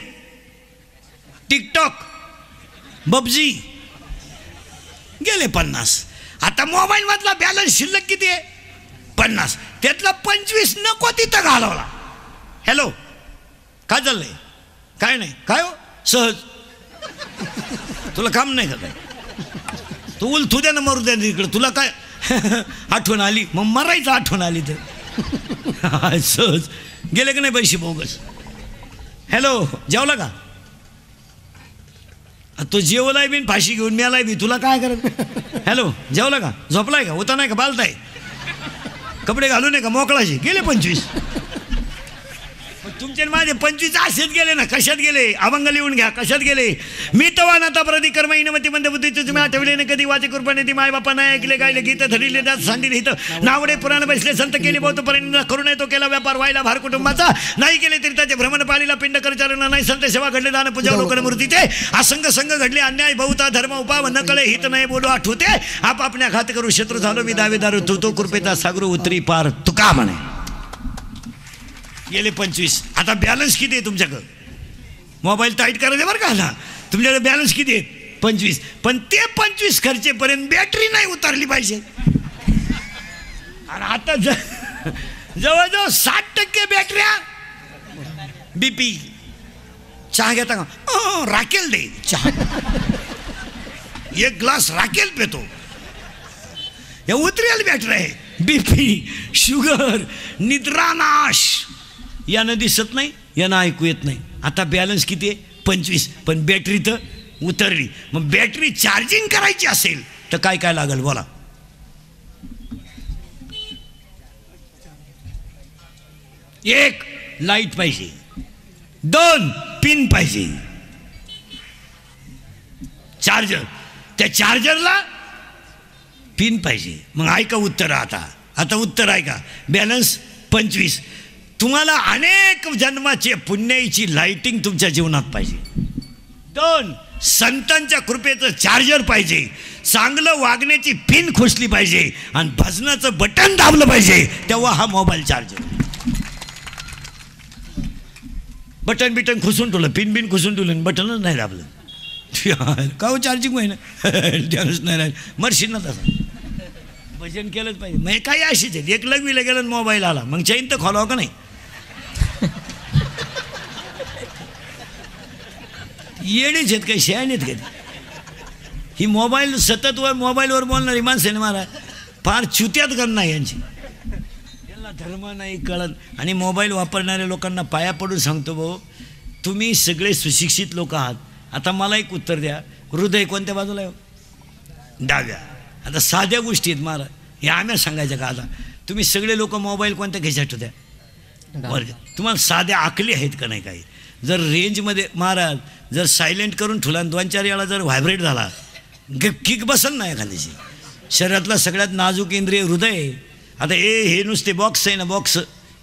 टिकटॉक, पबजी गेले 50. आता मोबाईल मधला बॅलन्स शिल्लक किती आहे? 50. त्यातला 25 नको तिथं घालवला. हॅलो, काय चाललंय? काय नाही. काय हो? सहज. तुला काम नाही का? काय तू उलथू द्या ना, मरू द्या इकडं. तुला काय आठवण आली? मग मरायचं आठवण आली तर. सहज गेले का नाही पैसे बोगस? हॅलो, जेवला का? तो जेवलाय बी फाशी घेऊन मिळालाय बी. तुला काय करत? हॅलो, जेवला का? झोपलाय का? होता नाही का? बालताय? कपडे घालू नये का? मोकळाचे. गेले 25. तुमचे माझे 25 असेच गेले ना. कशात गेले? अभंग लिहून घ्या. कशात गेले? मी तवा नाता प्रति कर्म इनमती मंद बुद्धी तुम्ही आठवले नाही कधी. वाचे कृपा ती माय बापा नाही ऐकले, गायले गीत धरले दात सांडिले हित नावडे पुराण बसले संत केले बहुत पर्यंत करू नये तो केला व्यापार व्हायला भार कुटुंबाचा नाही केले तरी त्याचे भ्रमण पाळीला पिंड करचारण नाही संत सेवा घडले दान पूजा लोकन मूर्तीचे असंग संघ घडले अन्याय बहुता धर्म उपाव न कळे हित नाही बोलू आठवते आप आपल्या घात करू शत्रू झालो मी दावेदारू तो कृपेचा सागरू उतरी पार तुका म्हणे. गेले 25. आता बॅलन्स किती आहे तुमच्याकडं? मोबाईल टाईट करायचं बरं का ना. तुमच्याकडे बॅलन्स किती आहे? 25. पण ते 25 खर्चेपर्यंत बॅटरी नाही उतरली पाहिजे. आणि आता जवळजवळ 60% बॅटऱ्या. बीपी. चहा घेता का? राखेल दे चहा. एक ग्लास राखेल पेतो. या उतरेल बॅटरी आहे. बीपी, शुगर, निद्रानाश यानं दिसत नाही, यानं ऐकू येत नाही. आता बॅलन्स किती आहे? 25. पण बॅटरी तर उतरली. मग बॅटरी चार्जिंग करायची असेल तर काय काय लागेल बोला? एक लाईट पाहिजे, 2 पिन पाहिजे, चार्जर. त्या चार्जरला पिन पाहिजे. मग ऐका उत्तर. आता उत्तर ऐका. बॅलन्स 25. तुम्हाला अनेक जन्माचे पुण्याईची लाइटिंग तुमच्या जीवनात पाहिजे. 2 संतांच्या कृपेचं चार्जर पाहिजे. चांगलं वागण्याची पिन खोसली पाहिजे आणि भजनाचं बटन दाबलं पाहिजे. तेव्हा हा मोबाईल चार्जर. बटन बिटन खुसून ठेवलं, पिन बिन खुसून ठेवलं, बटनच नाही दाबलं. का हो चार्जिंग होईना? त्यानंच नाही राहिलं. मरशील ना तसं. भजन केलंच पाहिजे. मग काही अशीच आहे. एक लग्वीला गेलं मोबाईल आला, मग चैन तर खोलावं का नाही? येडीच आहेत काही शहाणेत कधी. ही मोबाईल सतत मोबाईलवर बोलणारी माणसं आहे महाराज, फार चुत्यात गणना यांची. यांना धर्म नाही कळत. आणि मोबाईल वापरणाऱ्या लोकांना पाया पडून सांगतो भाऊ, तुम्ही सगळे सुशिक्षित लोक आहात. आता मला एक उत्तर द्या. हृदय कोणत्या बाजूला आहे? डाव्या. आता साध्या गोष्टी आहेत महाराज, हे आम्ही सांगायचं का? आता तुम्ही सगळे लोक मोबाईल कोणत्या खिशात होत्या? तुम्हाला साध्या आकली आहेत का नाही? काही जर रेंजमध्ये महाराज जर सायलेंट करून ठेवला 2-4 वेळा जर व्हायब्रेट झाला, किक बसल ना एखाद्याची. शरीरातला सगळ्यात नाजूक इंद्रिय हृदय. आता हे नुसते बॉक्स आहे ना, बॉक्स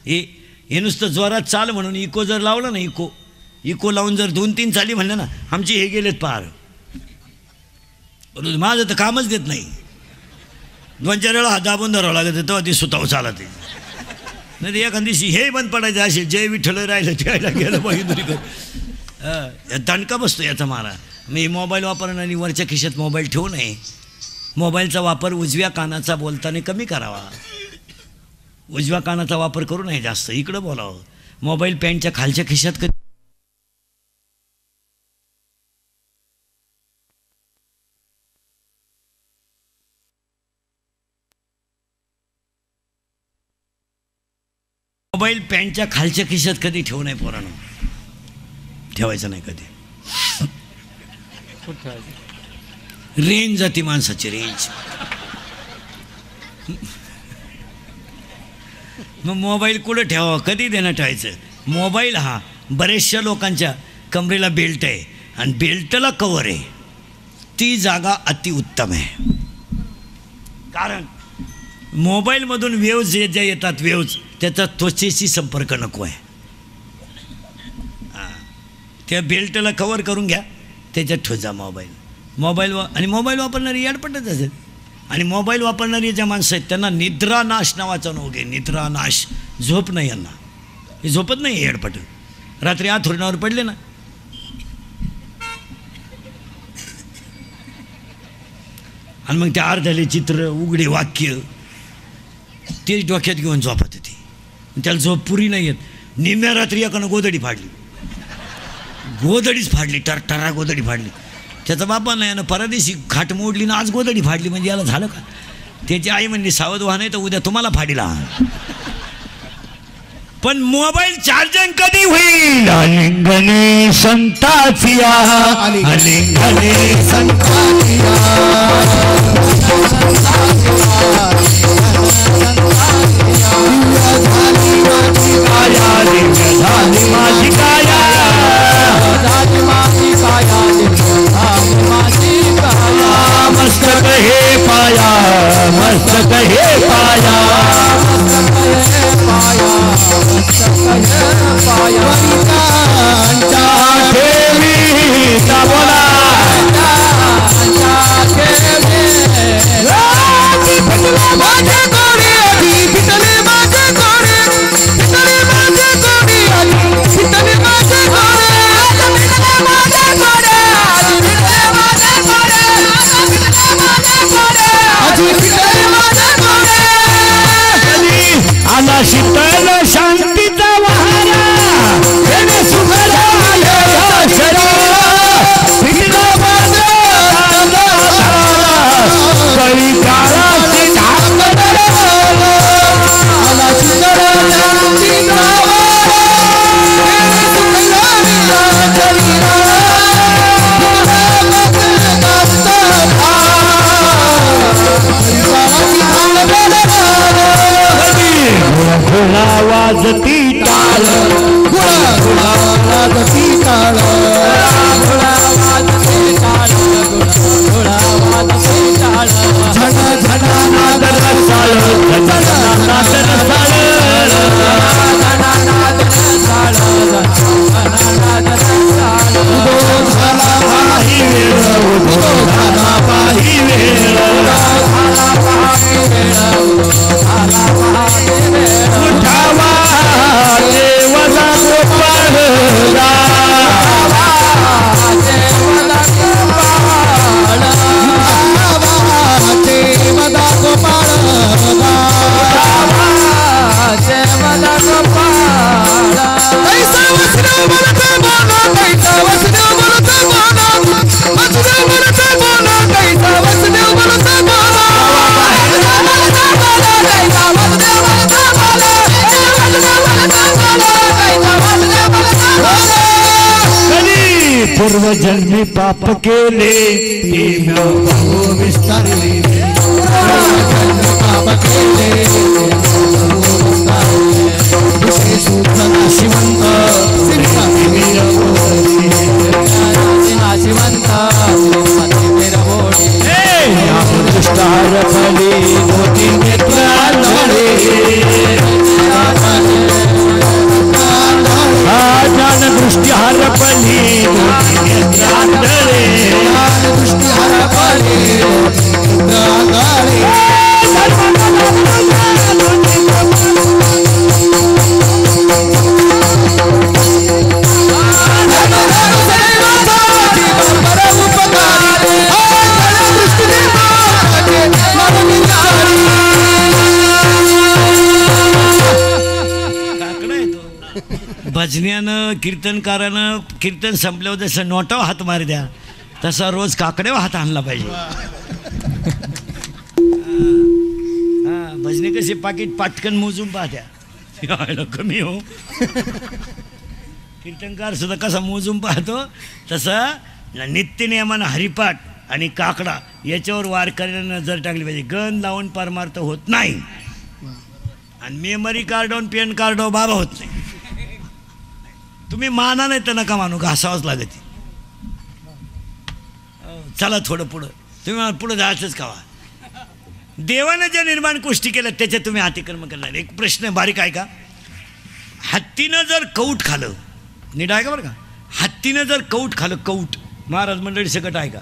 हे नुसतं जोरात चाल म्हणून इको जर लावलं ना, इको लावून जर 2-3 चाली म्हणलं ना, आमचे हे गेलेत पार. माझं तर कामच देत नाही. 2-4 वेळा हात दाबून धरावं लागत तेव्हा ती सुताव चालत. नाही तर एखाद्या दिवशी हे बंद पडायचं असे जय विठ्ठल राहिलं त्याला गेलं पाहिजे दणका बसतो याचा मारा. मी मोबाईल वापरणं आणि वरच्या खिशात मोबाईल ठेवू नये. मोबाईलचा वापर उजव्या कानाचा बोलताना कमी करावा. उजव्या कानाचा वापर करू नये जास्त. इकडं बोलावं. मोबाईल पॅन्टच्या खालच्या खिशात कधी मोबाईल पॅन्टच्या खालच्या खिशात कधी ठेवू नये पोरांनो. ठेवायचं नाही कधी. रेंज जाती माणसाची रेंज. मग मोबाईल कुठं ठेवावं कधी देणं ठेवायचं. मोबाईल हा बरेचशा लोकांच्या कमरेला बेल्ट आहे आणि बेल्टला कवर आहे. ती जागा अतिउत्तम आहे. कारण मोबाईलमधून वेव्ज ज्या येतात वेव्ज त्याचा त्वचेशी संपर्क नको आहे. त्या बेल्टला कवर करून घ्या त्याच्यात ठोजा मोबाईल. आणि मोबाईल वापरणारी याडपटच असेल. आणि मोबाईल वापरणारी ज्या माणसं आहेत त्यांना निद्रानाश नावाचा नाव घे. निद्रानाश. झोप नाही यांना. हे झोपत नाही याडपट. रात्री आथरुणावर पडले ना आणि मग त्या अर्धले चित्र उघडे वाक्य तेच डोक्यात घेऊन झोपत होती. त्याला झोप पुरी नाही येत. निम्या रात्री एकानं गोदडी फाडली. गोदडीच फाडली. टरटरा गोदडी फाडली. त्याचा बापा नाही यानं परदेशी खाट मोडली ना आज गोदडी फाडली म्हणजे याला झालं का. त्याची आई म्हणली सावध व्हा नाही तर उद्या तुम्हाला फाडीला. पण मोबाईल चार्जिंग कधी होईल. आलिंगने संताचिया आलिंगने संताचिया माझी काया मस्तक हे पाया मस्तक हे पाया आला शीतल शांतीचा वारा वाजती टाळ वाजती टाळ झणा झणा नाद रसाळ नाद रसाळ पूर्वजन्मी पाप केले विस्तारले पाप केले नाशिवंत दृष्टार फले मोती नेत्रांजळे ज्ञान दृष्टी हरपली दृष्टी हरपली भजन्यानं कीर्तनकारानं कीर्तन संपल्यावर जसं नोटावर हात मार द्या तसा रोज काकड्यावर हात आणला पाहिजे. भजने कसे पाकिट पाटकन मोजून पाहत्या कमी हो. कीर्तनकार सुद्धा कसा मोजून पाहतो तसं नित्यनियमानं हरिपाठ आणि काकडा याच्यावर वार करायला नजर टाकली पाहिजे. गन लावून परमार्थ होत नाही आणि मेमरी कार्डवर पेन कार्डवर बाबा होत नाही. तुम्ही माना नाही तर नका मानू, घासावंच लागत. चला थोडं पुढं, तुम्ही पुढं जायचंच कावा. देवानं ज्या निर्माण गोष्टी केल्या त्याच्यात तुम्ही अतिक्रमण करणार. एक प्रश्न बारीक आहे का, हत्तीनं जर कौट खालं, नीट आहे का बरं का, हत्तीनं जर कौट खालं, कौट महाराज मंडळी सकट आहे का,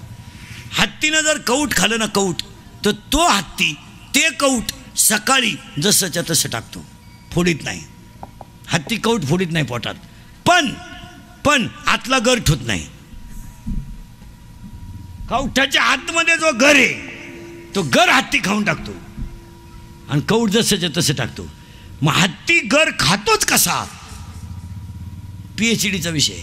हत्तीनं जर कौट खालं ना कौट, तर तो हत्ती ते कौट सकाळी जसंच्या तसं टाकतो, फोडीत नाही. हत्ती कौट फोडीत नाही पोटात, पण आतला गर ठेवत नाही. कौठाच्या आतमध्ये जो गर आहे तो गर हत्ती खाऊन टाकतो आणि कौट जसंच्या तसं टाकतो. मग हत्ती गर खातोच कसा, PhDचा विषय.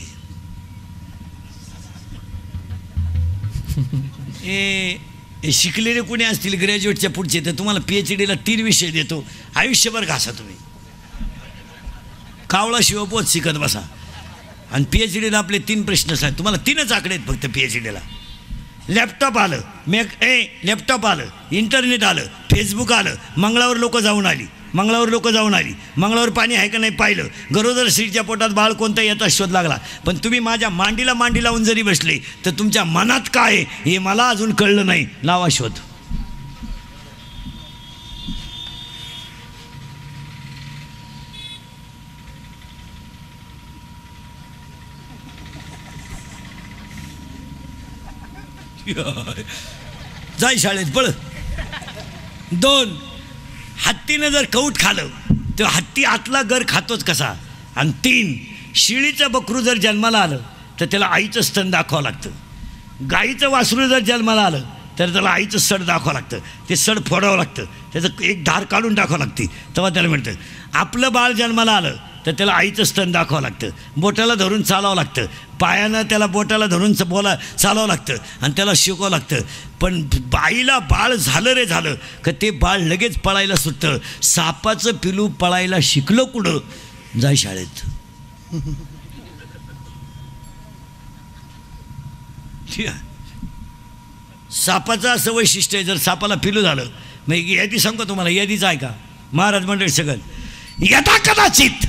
शिकलेले कोणी असतील ग्रॅज्युएटच्या पुढचे तर तुम्हाला PhDला 3 विषय देतो, आयुष्यभर घासा तुम्ही. कावळा शिवपोत शिकत बसा आणि PhDला आपले 3 प्रश्न आहेत. तुम्हाला 3च आकडे आहेत फक्त PhDला. लॅपटॉप आलं, लॅपटॉप आलं, इंटरनेट आलं, फेसबुक आलं, मंगळावर लोक जाऊन आली, मंगळावर पाणी आहे का नाही पाहिलं, गरोदर स्त्रीच्या पोटात बाळ कोणता याचा शोध लागला. पण तुम्ही माझ्या मांडीला मांडी लावून जरी बसले तर तुमच्या मनात काय आहे हे मला अजून कळलं नाही. लावा शोध. जाय शाळेत पळ. 2, हत्तीनं जर कौट खालं तर हत्ती आतला गर खातोच कसा. आणि 3, शिळीचं बकरू जर जन्माला आलं तर त्याला आईचं स्तन दाखवावं लागतं. गाईचं वासरू जर जन्माला आलं तर त्याला आईचं सड दाखवावं लागतं. ते सड फोडावं लागतं, त्याचं एक धार काढून टाकावं लागते तेव्हा त्याला मिळतं. आपलं बाळ जन्माला आलं तर त्याला आईचं स्तन दाखवावं लागतं, बोटाला धरून चालावं लागतं, पायानं त्याला बोटाला धरून चालावं लागतं आणि त्याला शिकवावं लागतं. पण बाईला बाळ झालं का ते बाळ लगेच पळायला सुटतं. सापाचं पिलू पळायला शिकलं कुठं, जाय शाळेत. सापाचं असं वैशिष्ट्य आहे, जर सापाला पिलू झालं, मग यादी सांगतो तुम्हाला, यादीचं आहे का महाराज मंडळी सगळं. यदा कदाचित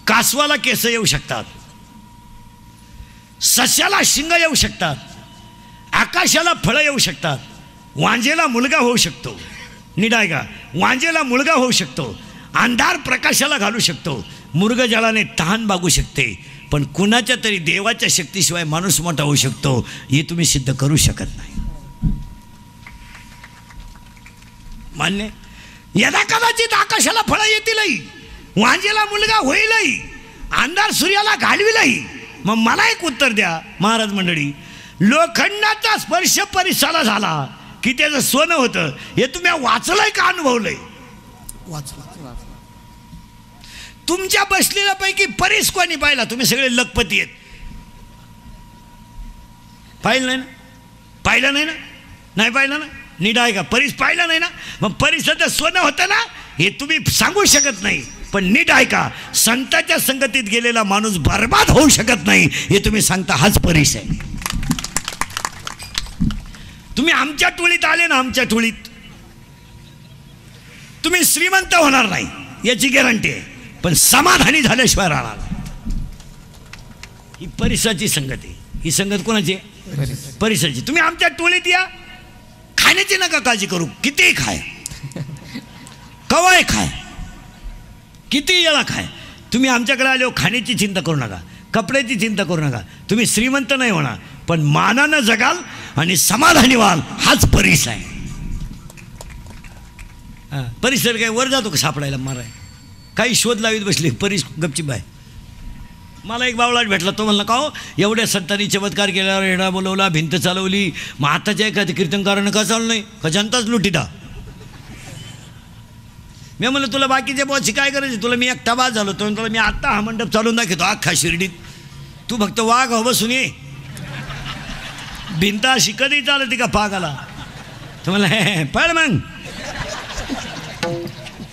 कासवाला केस येऊ शकतात, सस्याला शिंग येऊ शकतात, आकाशाला फळं येऊ शकतात, वांजेला मुलगा होऊ शकतो. नीट आहे का, वांजेला मुलगा होऊ शकतो, अंधार प्रकाशाला घालू शकतो, मृगजळाने तहान बागू शकते. पण कुणाच्या तरी देवाच्या शक्तीशिवाय माणूस मोठा होऊ शकतो हे तुम्ही सिद्ध करू शकत नाही. मान्य. यदा कदाचित आकाशाला फळं येतीलही, वांजेला मुलगा होईलही, अंधार सूर्याला घालविलही. मग मला एक उत्तर द्या महाराज मंडळी, लोखंडाचा स्पर्श परिसाला झाला की त्याचं सोनं होतं, हे तुम्ही वाचलंय का अनुभवलंय? वाचलं. तुमच्या बसलेल्यापैकी परीस कोणी पाहिला? तुम्ही सगळे लखपती आहेत. पाहिलं नाही ना? पाहिलं नाही ना? नाही पाहिलं ना? नीट आहे का? परीस पाहिलं नाही ना? मग परीसाचं सोनं होतं ना हे तुम्ही सांगू शकत नाही. पण नीट आहे का, संतांच्या संगतीत गेलेला माणूस बर्बाद होऊ शकत नाही हे तुम्ही सांगता, हाच परीस आहे. तुम्ही आमच्या टोळीत आले ना, आमच्या टोळीत तुम्ही श्रीमंत होणार नाही याची गॅरंटी आहे, पण समाधानी झाल्याशिवाय राहणार. ही परिसाची संगत आहे. ही संगत कोणाची? परिसाची. तुम्ही आमच्या टोळीत या, खाण्याची नका काळजी करू, कितीही खाय, कवाय खाय, किती वेळा खाय. तुम्ही आमच्याकडे आले हो, खाण्याची चिंता करू नका, कपड्याची चिंता करू नका. तुम्ही श्रीमंत नाही होणार, पण मानानं जगाल आणि समाधानी व्हाल, हाच परीस आहे. परिसर काय वर जातो का सापडायला माराय? काही शोध लावीत बसले, परीस गपचिप आहे. मला एक बावळाट भेटला, तो म्हणला का हो एवढ्या संतांनी चमत्कार केल्यावर येणा बोलवला, भिंत चालवली, मग आताच्या एखाद्या कीर्तनकारानं का चालू नाही का जनताच लुटीटा? मी म्हणलं तुला बाकीच्या बॉसची काय करायची, तुला मी एकटा बाद झालो तो, तुला मी आत्ता हा मंडप चालून दाखवतो अख्खा शिर्डीत, तू फक्त वाघ हो बसून ये. भिंत अशी कधी चालती का पागाला, तुम्हाला हे पळ मग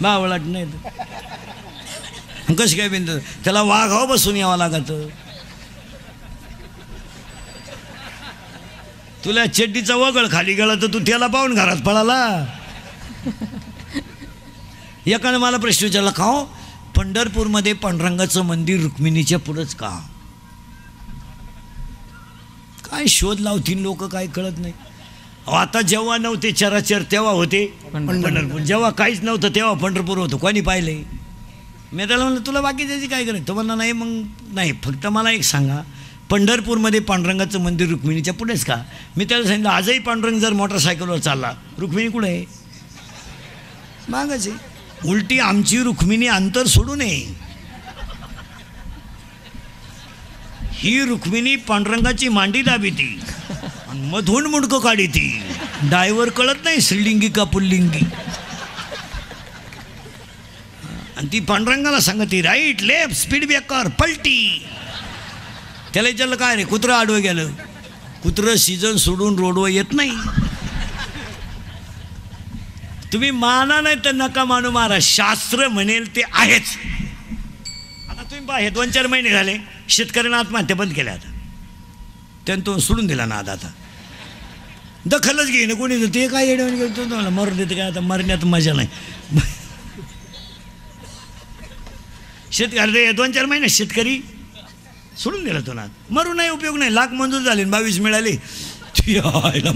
बावळाट नाही कशी काय भिंत, त्याला वाघ हो बसून यावं लागत. तुला चड्डीचा वगळ खाली गेला तर तू त्याला पाहून घरात पळाला. एकानं मला प्रश्न विचारला, का हो पंढरपूरमध्ये पांडुरंगाचं मंदिर रुक्मिणीच्या पुढंच का, काय शोध लावतील लोक, काय कळत नाही. आता जेव्हा नव्हते चराचर तेव्हा होते पंढरपूर, जेव्हा काहीच नव्हतं तेव्हा पंढरपूर होतं, कोणी पाहिले. मी त्याला म्हणलं तुला बाकी त्याची काय करायचं, तो म्हणला नाही मग नाही, फक्त मला एक सांगा पंढरपूरमध्ये पांडुरंगाचं मंदिर रुक्मिणीच्या पुढेच का. मी त्याला सांगितलं आजही पांडुरंग जर मोटरसायकलवर चालला, रुक्मिणी कुठे आहे, मागच आहे. उलटी आमची रुक्मिणी अंतर सोडू नये, ही रुक्मिणी पांडुरंगाची मांडी दाबी ती मधून मुंडकं काढी ती, डायव्हर कळत नाही श्रीलिंगी का पुल्लिंगी. आणि ती पांडुरंगाला सांगती राईट लेफ्ट स्पीड ब्रेकर पलटी. त्याला विचारलं काय रे कुत्रं आडवं गेलं, कुत्रं सीझन सोडून रोडवर येत नाही. तुम्ही माना नाही तर नका मानू, मारा, शास्त्र म्हणेल ते आहेच. आता तुम्ही पहा, हे 2-4 महिने झाले शेतकऱ्यांना आत्महत्या बंद केल्या, आता त्यानं तो सोडून दिला ना. आता दखलच घेईन कोणी, ते काय येडवून घेतो तुम्हाला मरू देतं काय, आता मरण्यात मजा नाही. शेतकरी 2-4 महिने शेतकरी सोडून दिला तो ना, मरू नाही उपयोग नाही, लाख मंजूर झाले 22 मिळाले,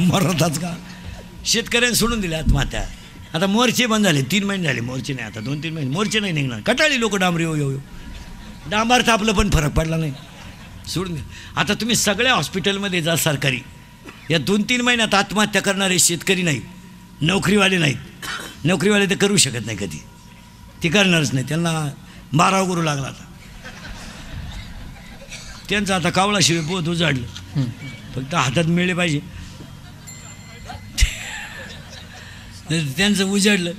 मरताच का. शेतकऱ्यांनी सोडून दिले आत्महत्या. आता मोर्चे बंद झाले, 3 महिने झाले मोर्चे नाही, आता 2-3 महिने मोर्चे नाही निघणार, कटाळी लोक डांबरी हो डांबार तापलं पण फरक पडला नाही, सोडून द्या. आता तुम्ही सगळ्या हॉस्पिटलमध्ये जा सरकारी, या 2-3 महिन्यात आत्महत्या करणारे शेतकरी नाहीत, नोकरीवाले नाहीत. नोकरीवाले तर करू शकत नाही कधी, ते करणारच नाही, त्यांना 12 गुरु लागला. आता त्यांचं आता कावळाशिवाय पोत उजाडलं, फक्त हातात मिळले पाहिजे, त्यांचं उजाडलं.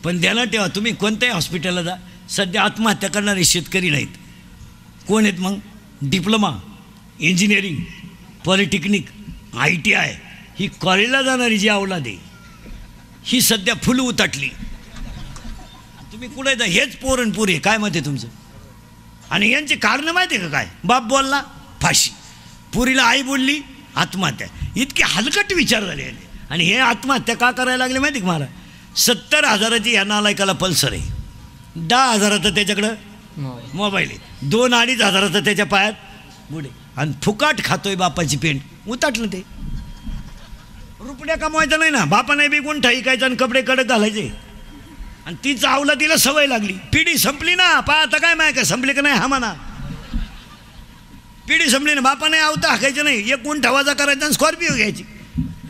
पण ध्यानात ठेवा, तुम्ही कोणत्याही हॉस्पिटलला जा, सध्या आत्महत्या करणारे शेतकरी नाहीत. कोण आहेत मग, डिप्लोमा, इंजिनिअरिंग, पॉलिटेक्निक, ITI, ही कॉलेजला जाणारी जी अवलाद आहे ही सध्या फुल उताटली. तुम्ही कुठे जा, हेच पोरणपुरी काय मत आहे तुमचं. आणि यांचे कारण माहिती आहे का काय, बाप बोलला फाशी, पुरीला आई बोलली आत्महत्या, इतके हलकट विचार झाले. आणि हे आत्महत्या का करायला लागले माहिती का मला, 70,000ची या नालायकाला पल्सर आहे, 10,000चं त्याच्याकडं मोबाईल आहे, 2-2.5 त्याच्या पायात बुडे, आणि फुकाट खातोय बापाची पेंट. उताटलं ते, रुपड्या कमवायचं नाही ना, बापाने बी गुंठा ऐकायचा आणि कपडे कडक घालायचे. आणि ती चावला, तिला सवय लागली, पिढी संपली ना. आता काय माहिती का संपली का नाही, हा म्हणा, पिढी संपली ना. बापाने आवता हाकायचं नाही, एक गुंठा वाजा करायचा आणि स्कॉर्पिओ घ्यायची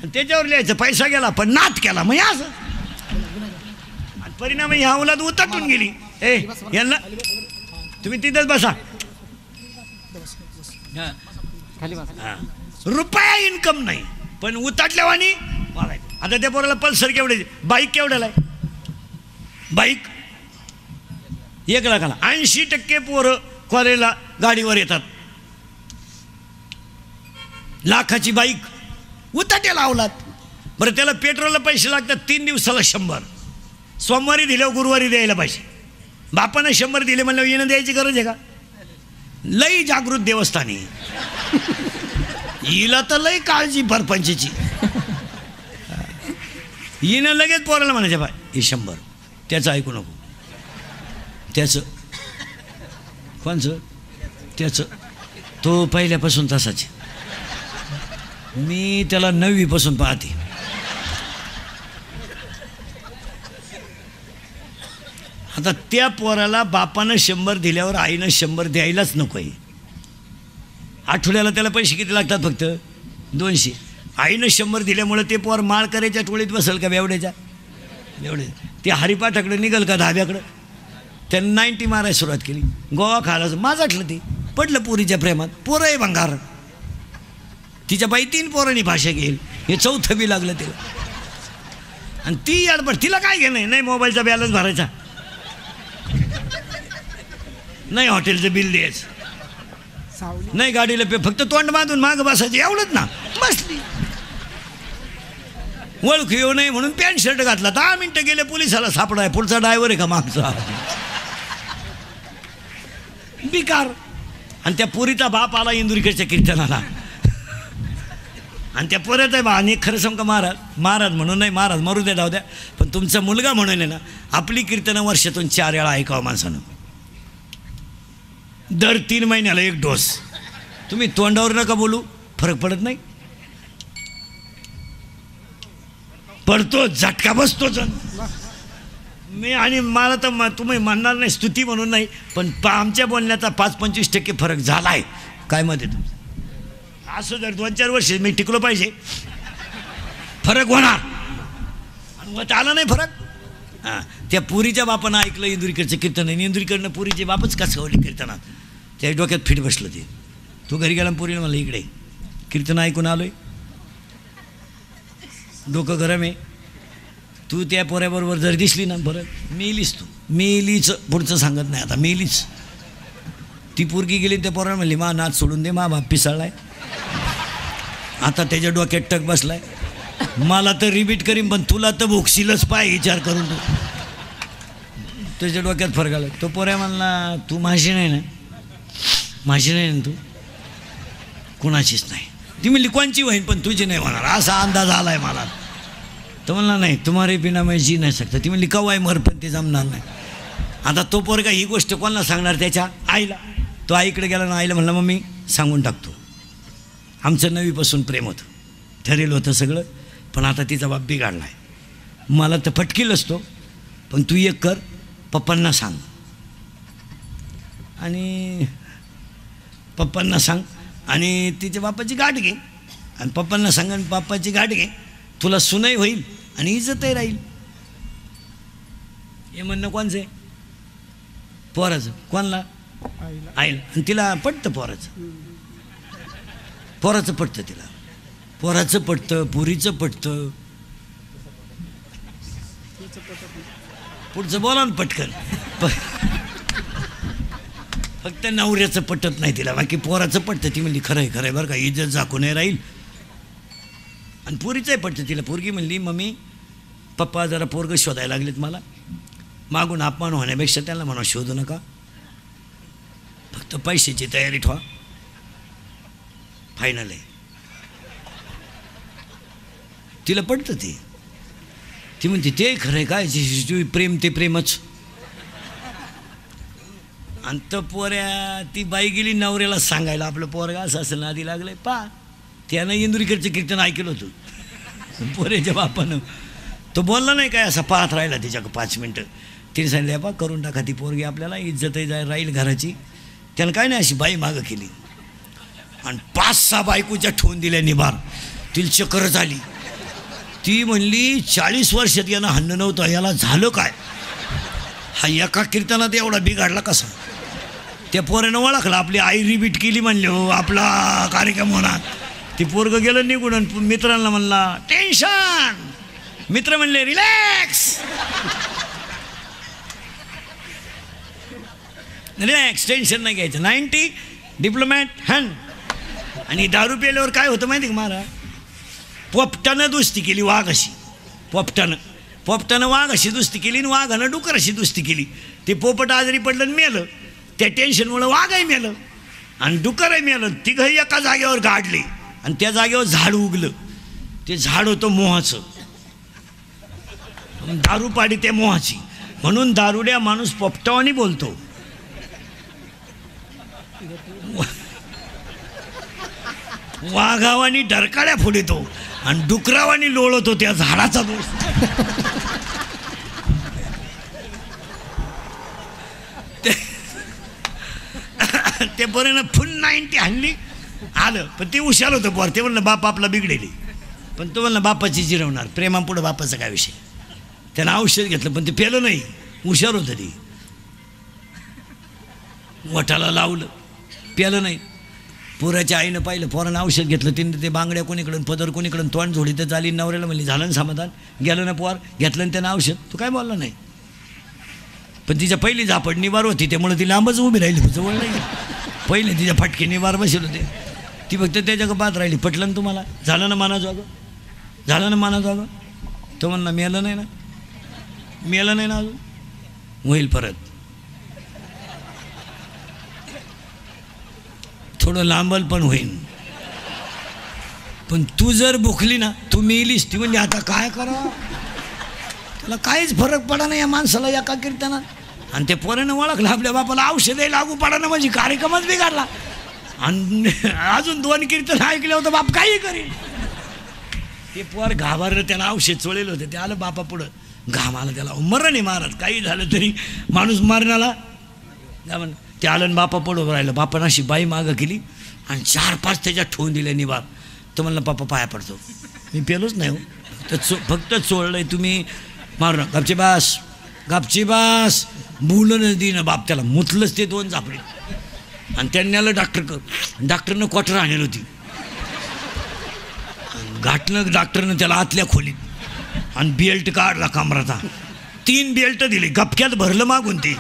आणि त्याच्यावर लिहायचं पैसा गेला पण नात केला, मग असं. आणि परिणाम ह्या औलाद उताटून गेली. यांना तुम्ही तिथेच बसा, रुपया इन्कम नाही पण उताटल्यावानी मागायचं. आता त्या पोराला पल्सर केवढे, बाईक केवढ्याला आहे, बाईक 1 लाखाला. 80% पोरं कॉलेजला गाडीवर येतात, लाखाची बाईक उताट्या लावलात. बरं त्याला पेट्रोलला पैसे लागतात 3 दिवसाला 100, सोमवारी दिल्यावर गुरुवारी द्यायला पाहिजे. बापानं 100 दिले म्हणल्यावर येणं द्यायची गरज आहे का. लई जागृत देवस्थानी, हिला तर लई काळजी परपंचीची. हिनं लगेच पोराला म्हणायचं बाय हे 100, त्याचं ऐकू नको, त्याचं कोणचं, त्याचं तो पहिल्यापासून तसाच. मी त्याला 9वी पासून पाहते. आता त्या पोराला बापानं 100 दिल्यावर आईनं 100 द्यायलाच नको आहे. आठवड्याला त्याला पैसे किती लागतात, फक्त 200. आईनं 100 दिल्यामुळे ते पोर माळ करायच्या टोळीत बसेल का बेवड्याच्या, एवढे ते हरिपाठाकडे निघल का धाब्याकडं. त्यानं 90 मारायला सुरुवात केली, गोवा खायला माझाटलं, ते पडलं पोरीच्या प्रेमात. पोरं आहे भंगार, तिच्या बाई 3 पोरांनी भाषा घेईल, हे 4थं बी लागलं तिला. आणि ती अडबड, तिला काय घेणं नाही, मोबाईलचा बॅलन्स भरायचा, नाही हॉटेलचं बिल द्यायचं, नाही गाडीला पे, फक्त तोंड बांधून मागं बसायचं एवढंच ना. बसली, ओळखू येऊ नये म्हणून पॅन्ट शर्ट घातला. 10 मिनिटं गेले पोलिसाला सापडाय, पुढचा ड्रायव्हर आहे का मागचा, बिकार. आणि त्या पोरीचा बाप आला इंदुरीकडच्या कीर्तनाला, आणि त्या पोऱ्याचा बा, आणि खरं सांग का महाराज, महाराज म्हणून नाही, महाराज मरू द्या जाऊ द्या, पण तुमचा मुलगा म्हणून आहे ना, आपली कीर्तनं वर्षातून 4 वेळा ऐकावं माणसानं, दर 3 महिन्याला 1 डोस. तुम्ही तोंडावर नका बोलू, फरक पडत नाही, पडतो, झटका बसतो जण. मी आणि मला तर तुम्ही म्हणणार नाही स्तुती म्हणून नाही, पण आमच्या बोलण्याचा 5-25% फरक झाला आहे. काय मत आहे तुमचं? असं जर 2-4 वर्ष मी टिकलो पाहिजे, फरक होणार. आणि मग आला नाही फरक. हां, त्या पुरीच्या बापानं ऐकलं इंदुरीकडचं कीर्तन, आणि इंदुरीकडनं पुरीचे बापच कसवली कीर्तनात. त्या डोक्यात फिट बसलं ते. तू घरी गेला पुरीला मला इकडे कीर्तन ऐकून आलोय, डोकं गरम आहे. तू त्या पोऱ्याबरोबर जर दिसली ना, बरं मेलीच, तू मेलीच, पुढचं सांगत नाही आता, मेलीच. ती पोरगी गेली, त्या पोराला म्हणली मा नाच सोडून दे, मा बाप पिसाळलाय, आता त्याच्या डोक्यात टक बसलाय, मला तर रिपीट करीन, पण तुला तर भोगशीलच पाय, विचार करून तू. त्याच्या डोक्यात फरक आला. तो पोऱ्या म्हणला तू माझी नाही ना, माझी नाही ना तू, कुणाचीच नाही. ती म्हणली कोणची होईन, पण तुझी नाही होणार, असा अंदाज आलाय मला. तो म्हणला नाही, तुम्हारे बिना मैं जी नाही शकता. ती म्हणली कवाय मर, पण ते जमणार नाही. आता तो पोरगा ही गोष्ट कोणाला सांगणार? त्याच्या आईला. तो आईकडे गेला ना, आईला म्हणला मम्मी सांगून टाकतो, आमचं 9वीपासून प्रेम होतं, ठरेल होतं सगळं, पण आता तिचा बाप बिघाडला आहे, मला तर फटकील असतो, पण तू एक कर, पप्पांना सांग, आणि पप्पांना सांग, आणि तिच्या बापाची गाठ घे, आणि पप्पांना सांग, आणि बापाची गाठ घे, तुला सुनही होईल आणि इज्जतही राहील. हे म्हणणं कोणचं आहे? पोराचं. कोणाला? आईला. आणि तिला पटतं पोराचं, पोराचं पटतं तिला, पोराचं पटतं, पुरीचं पटतं. पुढचं बोला ना पटकन. फक्त नवऱ्याचं पटत नाही तिला, बाकी पोराचं पटतं. ती म्हणली खरं आहे, खरं आहे बरं का, इज्जत झाकूनही राहील. आणि पुरीचंही पटतं तिला. पोरगी म्हणली मम्मी पप्पा जरा पोरगं शोधायला लागलेत मला, मागून अपमान होण्यापेक्षा त्यांना म्हणा शोधू नका, फक्त पैशाची तयारी ठेवा, फायनल आहे. तिला पटतं ते. ती म्हणते ते खरं आहे काय, प्रेम ते प्रेमच. आणि तर पोऱ्या ती बाई गेली नवऱ्याला सांगायला, आपलं पोरगा असं असं नादी लागलंय पा. त्यानं इंदुरीकडचं कीर्तन ऐकलं होतं पोऱ्याच्या बापानं. तो बोलला नाही काय, असा पाहत राहिला तिच्याकडं 5 मिनटं. तिने सांगितलं बा करून टाका ती पोरगी, आपल्याला इज्जतही राहील घराची. त्यानं काय नाही अशी बाई मागं केली, आणि 5-6 बायकोच्या ठेवून दिल्या निभार. तिला चक्कर झाली. ती म्हणली 40 वर्षात यानं हन्न नव्हतं, याला झालं काय, हा एका कीर्तनात एवढा बिघाडला कसा. त्या पोऱ्यानं ओळखला, आपली आई रिपीट केली म्हणले हो आपला कार्यक्रम होणार. ती पोरगं गेलं निघून, आणि मित्रांना म्हणला टेन्शन, मित्र म्हणले रिलॅक्स, रिलॅक्स, टेन्शन नाही घ्यायचं. 90 डिप्लोमॅट हॅन. आणि दारू प्यायल्यावर काय होतं माहिती का महाराज, पोपटानं दुस्ती केली वाघाशी, पोपटानं वाघाशी दुस्ती केली, आणि वाघानं डुकराशी दुस्ती केली. ते पोपट आजारी पडलं आणि मेलं, त्या टेन्शनमुळं वाघही मेलं आणि डुकरही मेलं. तिघंही एका जागेवर गाडले, आणि त्या जागेवर झाड उगलं. ते झाड होतं मोहाचं. दारू पाडी त्या मोहाची, म्हणून दारुड्या माणूस पोपटावानी बोलतो. वाघावानी डरकाळ्या फुडतो, आणि डुकरावानी लोळतो त्या झाडाचा दोष. ते बरं ना, फुल 90 हल्ली आलं, पण ते हुशार होतं पोर. ते म्हणलं बाप आपला बिघडेली, पण तो म्हणलं बापाची जिरवणार, प्रेमापुढं बापाचा काय विषय. त्यानं औषध घेतलं, पण ते पेलं नाही, हुशार होतं ते. वठाला लावलं, पेलं नाही. पोराच्या आईनं पाहिलं, पोरानं औषध घेतलं, तिने ते बांगड्या कोणीकडून पदर कोणीकडून तोंड झोडी तर झाली. नवऱ्याला म्हणली झालं ना समाधान, गेलं ना पोर, घेतलं ना त्यानं औषध. तू काय बोलला नाही. पण तिच्या पहिली झापड निवार होती त्यामुळे ती लांबच उभी राहिली जवळ नाही पहिले तिच्या फटके निवार बसेल होते ती फक्त त्याच्या बाद राहिली. पटलं ना तुम्हाला? झालं ना माना जागं? झालं ना माना जागं? तो म्हणला मेलं नाही ना मेलं नाही ना अजून होईल परत थोडं लांबल पण होईल. पण तू जर भुकली ना तू मेलीस. ती म्हणजे आता काय करा त्याला काहीच फरक पडा नाही या माणसाला एका कीर्तनात. आणि ते पोरानं ओळखलं आपल्या बापाला औषधही लागू पडा ना म्हणजे कार्यक्रमच बिघडला. आणि अजून 2 कीर्तन ऐकले होतं बाप काही करेल. ते पोर घाबरलं त्याला औषध चोळेल होते ते आलं बापा पुढं घाम आला त्याला मरण आहे महाराज काही झालं तरी माणूस मरणाला ते आलं बापा पुढं राहिलं. बापानं अशी बाई मागं केली आणि 4-5 त्याच्यात ठेवून दिले निवार. तर म्हणलं बापा पाया पडतो. मी पेलोच नाही हो फक्त चोळलंय तुम्ही मारू गपची बास गपची बास बोलणं देणं बाप त्याला मुतलंच ते 2 झापडी. आणि त्यांनी आलं डॉक्टरनं क्वार्टर आणली होती गाठलं डॉक्टरनं त्याला आतल्या खोलीत आणि बेल्ट काढला कमराचा 3 बेल्ट दिले गपक्यात भरलं मागून ते.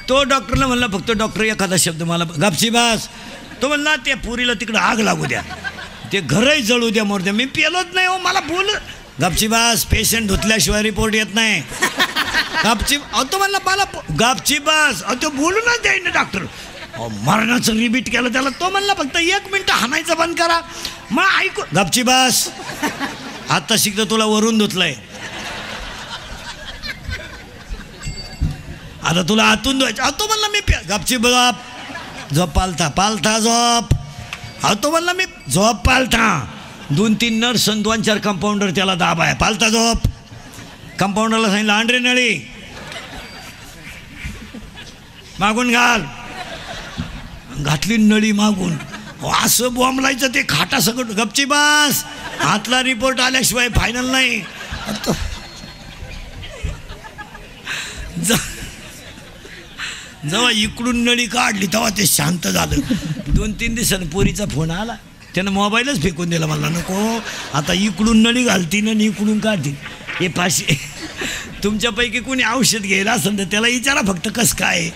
तो डॉक्टरला म्हणला फक्त डॉक्टर एखादा शब्द मला गपची बास. तो म्हणला त्या पुरीला तिकडं आग लागू द्या ते घरही जळू द्या मोर द्या मी पेलोच नाही हो मला बोल गपची बास. पेशंट धुतल्याशिवाय रिपोर्ट येत नाही गपची. तो म्हणला मला गपची बास. तो बोलूनच द्याय ना डॉक्टर मरणाचं रिपीट केलं त्याला. तो म्हणला फक्त 1 मिनिट हाणायचं बंद करा मग ऐकू गपची बास. आता शिकतं तुला वरून धुतलंय आता तुला आतून धुवायचं. तो म्हणला मी गपची बाप झोप पालथा पालथा झोप. तो म्हणला मी झोप पालथा. 2-3 नर्स 2-4 कंपाऊंडर त्याला दाब आहे पालथा झोप. कंपाऊंडरला सांगितलं आंड्रे नळी मागून घाल. घातली नळी मागून असं बॉम्बलायचं ते खाटा सगळं गपची बास. आतला रिपोर्ट आल्याशिवाय फायनल नाही. जेव्हा इकडून नळी काढली तेव्हा ते शांत झालं. 2-3 दिवसांनी पोरीचा फोन आला त्यानं मोबाईलच फेकून दिला. मला नको आता इकडून नळी घालतीन आणि इकडून काढतील. हे 500 तुमच्यापैकी कोणी औषध घ्यायला असेल तर त्याला विचारा फक्त कसं काय.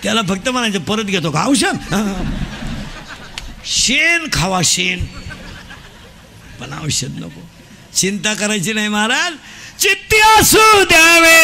त्याला फक्त म्हणायचं परत घेतो का औषध. शेण खावा शेण पण औषध नको. चिंता करायची नाही महाराज. चित्ती असू द्यावे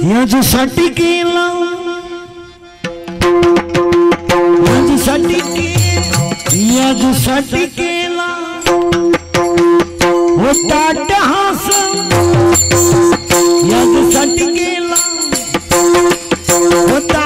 माझ्यासाठी केला माझ्यासाठी केला होता हास यासाठी केला होता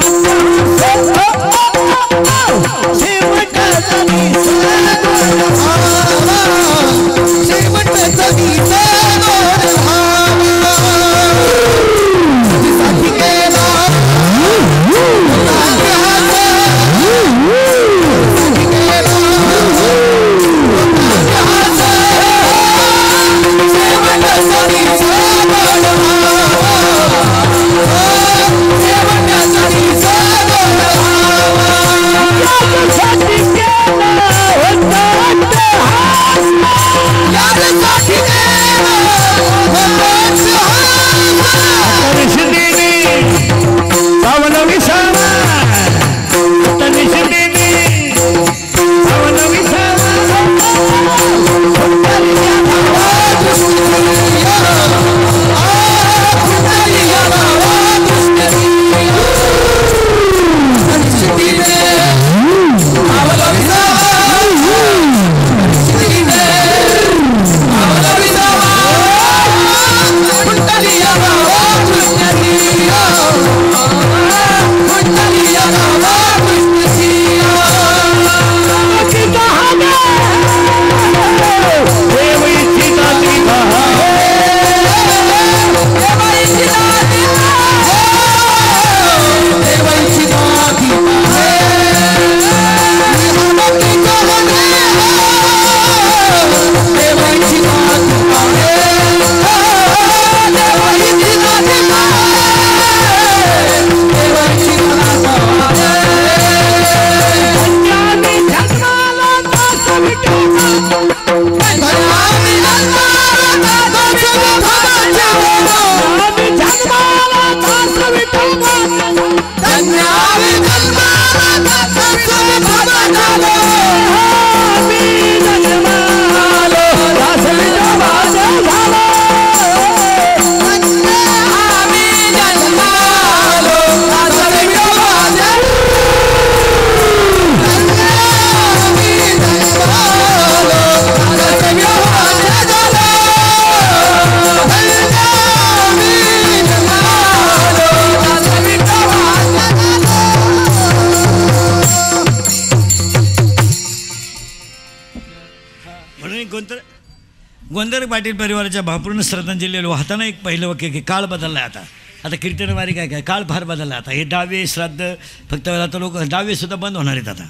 गोंधळ पाटील परिवाराच्या भावपूर्ण श्रद्धांजली वाहताना एक पहिलं वाक्य की काळ बदलला आहे आता कीर्तनवारी काय काय काळ फार बदलला आता हे डावे श्राद्ध फक्त आता लोक डावेसुद्धा बंद होणार आहेत आता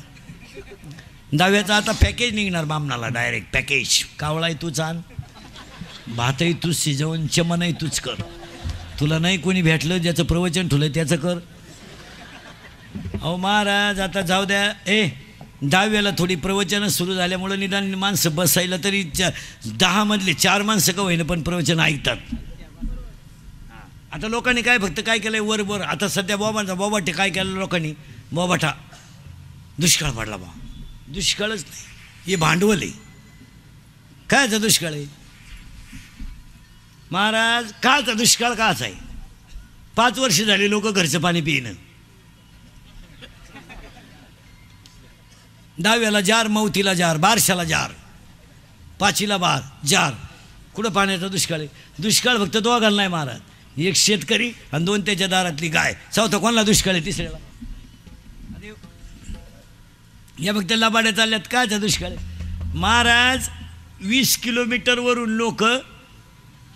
डाव्याचं आता पॅकेज निघणार बामणाला डायरेक्ट पॅकेज कावळाही तूच आण भातही तूच शिजवून चमनही तूच कर तुला नाही कोणी भेटलं ज्याचं प्रवचन ठुलं त्याचं कर अहो महाराज आता जाऊ द्या दहाव्याला थोडी प्रवचनं सुरू झाल्यामुळं निदान माणसं बसायला तरी 10 मधले 4 माणसं का होईना पण प्रवचन ऐकतात. आता लोकांनी काय फक्त काय केलंय वर आता सध्या बोबाटे काय केलं लोकांनी बोबाटा दुष्काळ पडला बा दुष्काळच नाही हे भांडवल आहे कायचा दुष्काळ आहे महाराज काचा दुष्काळ काच आहे 5 वर्ष झाली लोक घरचं पाणी पिणं 10व्याला जार मौतीला जार बारशाला जार 5ला बार जार कुठं पाण्याचा दुष्काळ आहे दुष्काळ फक्त दोघांना नाही महाराज एक शेतकरी आणि 2 त्याच्या दारातली गाय चौथा कोणाला दुष्काळ आहे तिसऱ्याला या फक्त लबाड्या चालल्यात कायचा दुष्काळ आहे महाराज 20 किलोमीटरवरून लोक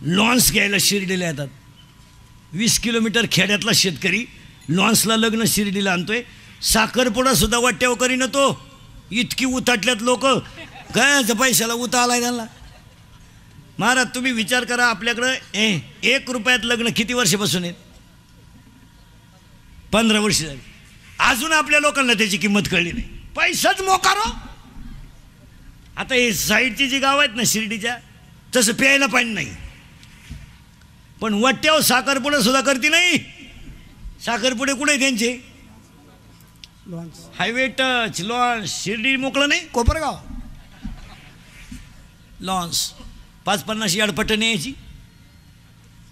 लॉन्स घ्यायला शिर्डीला येतात 20 किलोमीटर खेड्यातला शेतकरी लॉन्सला लग्न शिर्डीला आणतोय साखरपुडा सुद्धा वाट्यावर करीन तो इतकी उताटल्यात लोक काय पैशाला उता आलाय त्यांना महाराज तुम्ही विचार करा आपल्याकडं 1 रुपयात लग्न किती वर्षापासून आहेत 15 वर्ष झाली अजून आपल्या लोकांना त्याची किंमत कळली नाही पैसाच मोकारो आता हे साईडची जी गाव आहेत ना शिर्डीच्या तसं प्यायला पाणी नाही पण वाट्यावर साखरपुडे सुद्धा करते नाही साखरपुडे कुठे त्यांचे हायवे टच लॉन्स शिर्डी मोकळं नाही कोपरगाव लॉन्स 5-50 यार्ड पटन यायची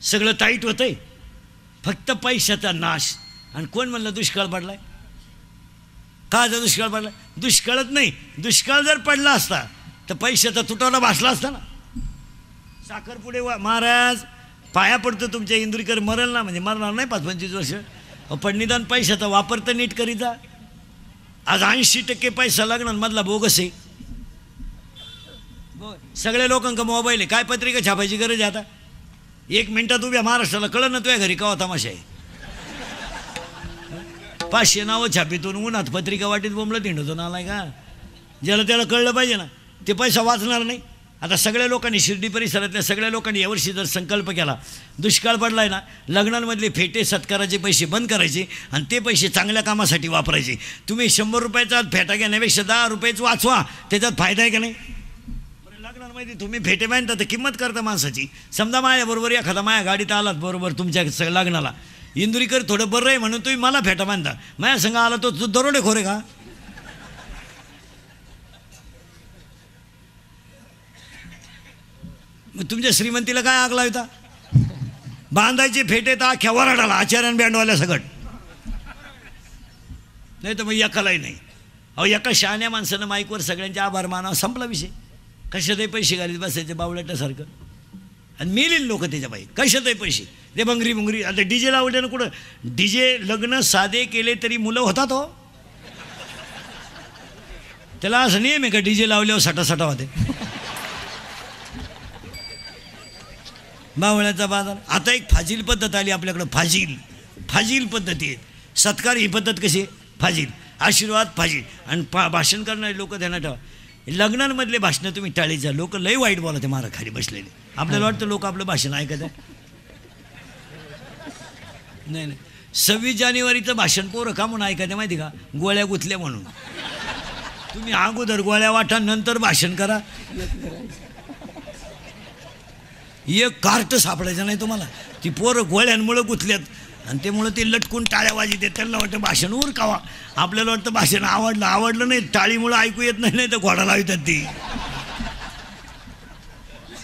सगळं टाईट होतंय फक्त पैशाचा नाश आणि कोण म्हणलं दुष्काळ पडलाय काचा दुष्काळ पडलाय दुष्काळच नाही दुष्काळ जर पडला असता तर पैशाचा तुटवडा भासला असता ना साखरपुडे महाराज पाया पडतो तुमच्या इंदुरीकर मरल ना म्हणजे मरणार नाही 5-25 वर्ष पण निदान पैशाचा वापर तर नीट करीता आज 80% पैसा लागणार मधला बोगस आहे सगळ्या लोकांका मोबाईल आहे काय पत्रिका छापायची गरज आहे आता 1 मिनिटात उभ्या महाराष्ट्राला कळलं ना तुझ्या घरी कावा तमाशा आहे 500 नावं छापीतून उन्हात पत्रिका वाटीत बोंबलं हिंडतो नालाय का ज्याला त्याला कळलं पाहिजे ना ते पैसा वाचणार नाही आता सगळ्या लोकांनी शिर्डी परिसरातल्या सगळ्या लोकांनी यावर्षी जर संकल्प केला, दुष्काळ पडला आहे ना, लग्नांमधले फेटे सत्काराचे पैसे बंद करायचे आणि ते पैसे चांगल्या कामासाठी वापरायचे. तुम्ही 100 रुपयाचा फेटा घेण्यापेक्षा 10 रुपयेच वाचवा, त्याच्यात फायदा आहे का नाही? लग्नांमध्ये तुम्ही फेटे बांधता तर किंमत करता माणसाची. समजा माझ्याबरोबर एखादा माझ्या गाडीत आलात बरोबर तुमच्या लग्नाला, इंदुरीकर थोडं बरं आहे म्हणून तुम्ही मला फेटा बांधता, माझ्या संग आला तो दरोडेखोर आहे का? मग तुमच्या श्रीमंतीला काय आग लावता? बांधायचे फेटे तर अख्ख्या वराडाला आचार्यान बँडवाल्या सगट, नाही तर मग एकालाही नाही. अहो एका शहाण्या माणसानं माईकवर सगळ्यांचे आभार मानावं, संपला विषय. कशातही पैसे घालीत बसायचे बावळ्यासारखं आणि मेलेले लोक त्याच्या बाई कशातही पैसे. ते बंगरी आता डीजे लावले ना, कुठं डीजे लग्न साधे केले तरी मुलं होतात हो. त्याला असं नियम आहे का डीजे लावल्यावर सटासटा होते? बावळ्याचा बाजार. आता एक फाजील पद्धत आली आपल्याकडं, फाजील पद्धती आहेत. सत्कार ही पद्धत कशी आहे? फाजील. आशीर्वाद फाजील. आणि भाषण करणारे लोक ध्यानात ठेवा, लग्नांमधले भाषणं तुम्ही टाळीचा. लोक लई वाईट बोलते मारा खाली बसलेले. आपल्याला वाटतं लोक आपलं भाषण ऐकत आहे. नाही 26 जानेवारीचं भाषण पोरं का म्हणून ऐकायचं माहिती का? गोळ्या गुथल्या म्हणून. तुम्ही अगोदर गोळ्या वाटा, नंतर भाषण करा. एक कार्ट सापडायचं नाही तुम्हाला. ती पोरं गोळ्यांमुळं गुथल्यात आणि त्यामुळं ते लटकून टाळ्या वाजते. त्यांना वाटतं भाषण उरकावा. आपल्याला वाटतं भाषण आवडलं नाही, टाळीमुळं ऐकू येत नाही तर घोडा लावतात ती.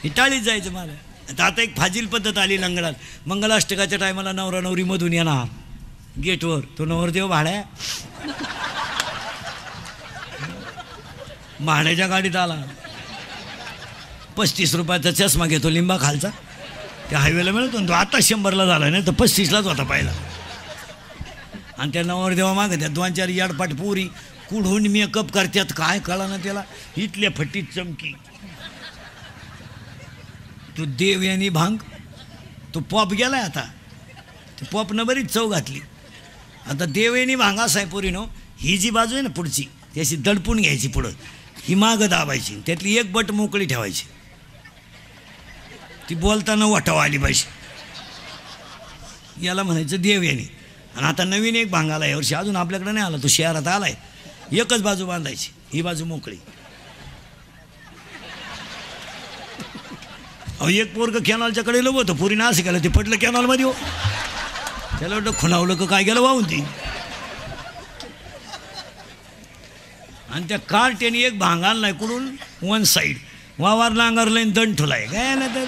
ही टाळीच जायचं मला. आता एक फाजील पद्धत आली लंगडात. मंगलाष्टकाच्या टायमाला नवरा नवरी मधून येणार गेटवर, तो नवरदेव भाड्या भाड्याच्या गाडीत आला, 35 रुपयाचा चष्मा घेतो लिंबा खालचा, त्या हायवेला मिळतो ना तो. आता 100ला झाला नाही तर 35लाच होता पहिला. आणि त्या नवरदेवा मागं त्या 2-4 याडपाट पुरी कुढून मेकअप करतात काय कळा ना त्याला. इथल्या फट्टीत चमकी, तो देव यांनी भांग, तो पॉप गेलाय आता. ते पॉपनं बरीच चव घातली. आता देव यांनी भांग असा आहे पुरीनो. ही जी बाजू आहे ना पुढची, ती अशी दडपून घ्यायची पुढं, ही मागं दाबायची, त्यातली एक बट मोकळी ठेवायची. ती बोलताना वाटावं आली पाहिजे. याला म्हणायचं देव यांनी. आणि आता नवीन एक भांग आला यावर्षी, अजून आपल्याकडे नाही आला, तो शहरात आलाय. एकच बाजू बांधायची, ही बाजू मोकळी. अहो एक पोरग कॅनॉलच्या कडेला होतं, पुरीनं असं केलं, ते पडलं कॅनॉलमध्ये. हो त्याला वाटतं खुणावलं का काय गेलं वाहून ती. आणि त्या कार्टेने एक भांग आणलाय कुठून, वन साईड वावर नांगरलाय, दंड ठुलाय काय ना तर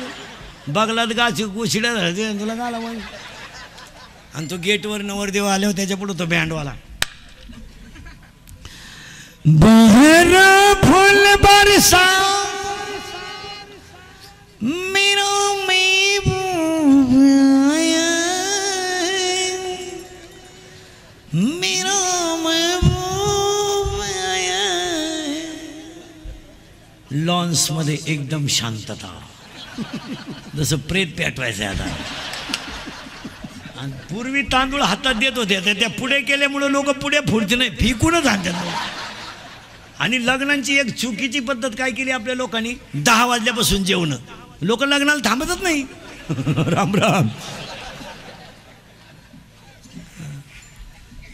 बगलात गाची गोशिड्या झालं तुला गाला मग. आणि तो गेटवर नवरदेव आले होते, त्याच्या पुढं तो बँडवाला. बहरा फूल बरसा मेरा महबूब आया, मेरा महबूब आया. लॉन्समध्ये एकदम शांतता, जसं प्रेत पेटवायचं आहे आता. आणि पूर्वी तांदूळ हातात देत होते, त्या पुढे केल्यामुळं लोक पुढे फुडते नाही, फिकूनच आणतात. आणि लग्नांची एक चुकीची पद्धत काय केली आपल्या लोकांनी, 10 वाजल्यापासून जेवणं. लोक लग्नाला थांबतच नाही. राम राम.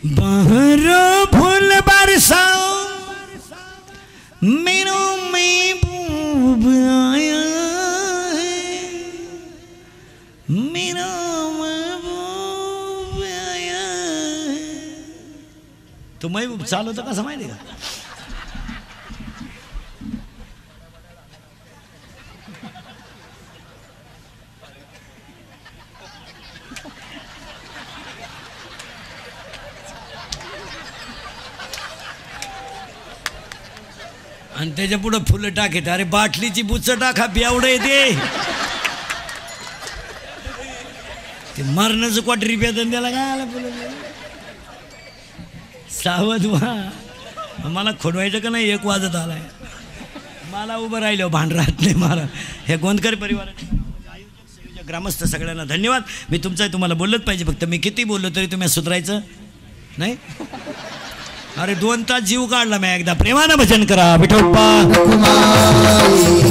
बहरा फूल बरसाओ मेरा महबूब आया, मेरा महबूब आया. तो महबूब चालवतो कसं माहिती का? आणि त्याच्या पुढं फुलं टाकेत. अरे बाटलीची बुच्च टाका, बेवडं येते. ते मरणाचं क्वाटरी पेतन त्याला काय आला फुलं. सावध व्हा, मला खोडवायचं का नाही. 1 वाजत आलाय, मला उभं राहिलं भांड राहत नाही मला. हे गोंदकर परिवाराचे संयोजक ग्रामस्थ सगळ्यांना धन्यवाद. मी तुमचं तुम्हाला बोललंच पाहिजे, फक्त मी किती बोललो तरी तुम्ही सुधारायचं नाही. अरे 2 तास जीव काढला मी एकदा प्रेमानं भजन करा विठोबा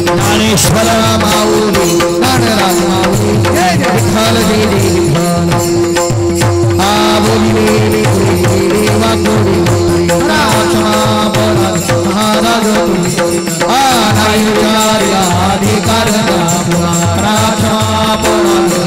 ज्ञानेश्वर माऊली ज्ञानराज माऊली जय जय विठ्ठल जय जय विठ्ठल आ बोली देवा कोडी राक्षमा बोला महाराज आ नाही विचार अधिकार राक्षमा बोला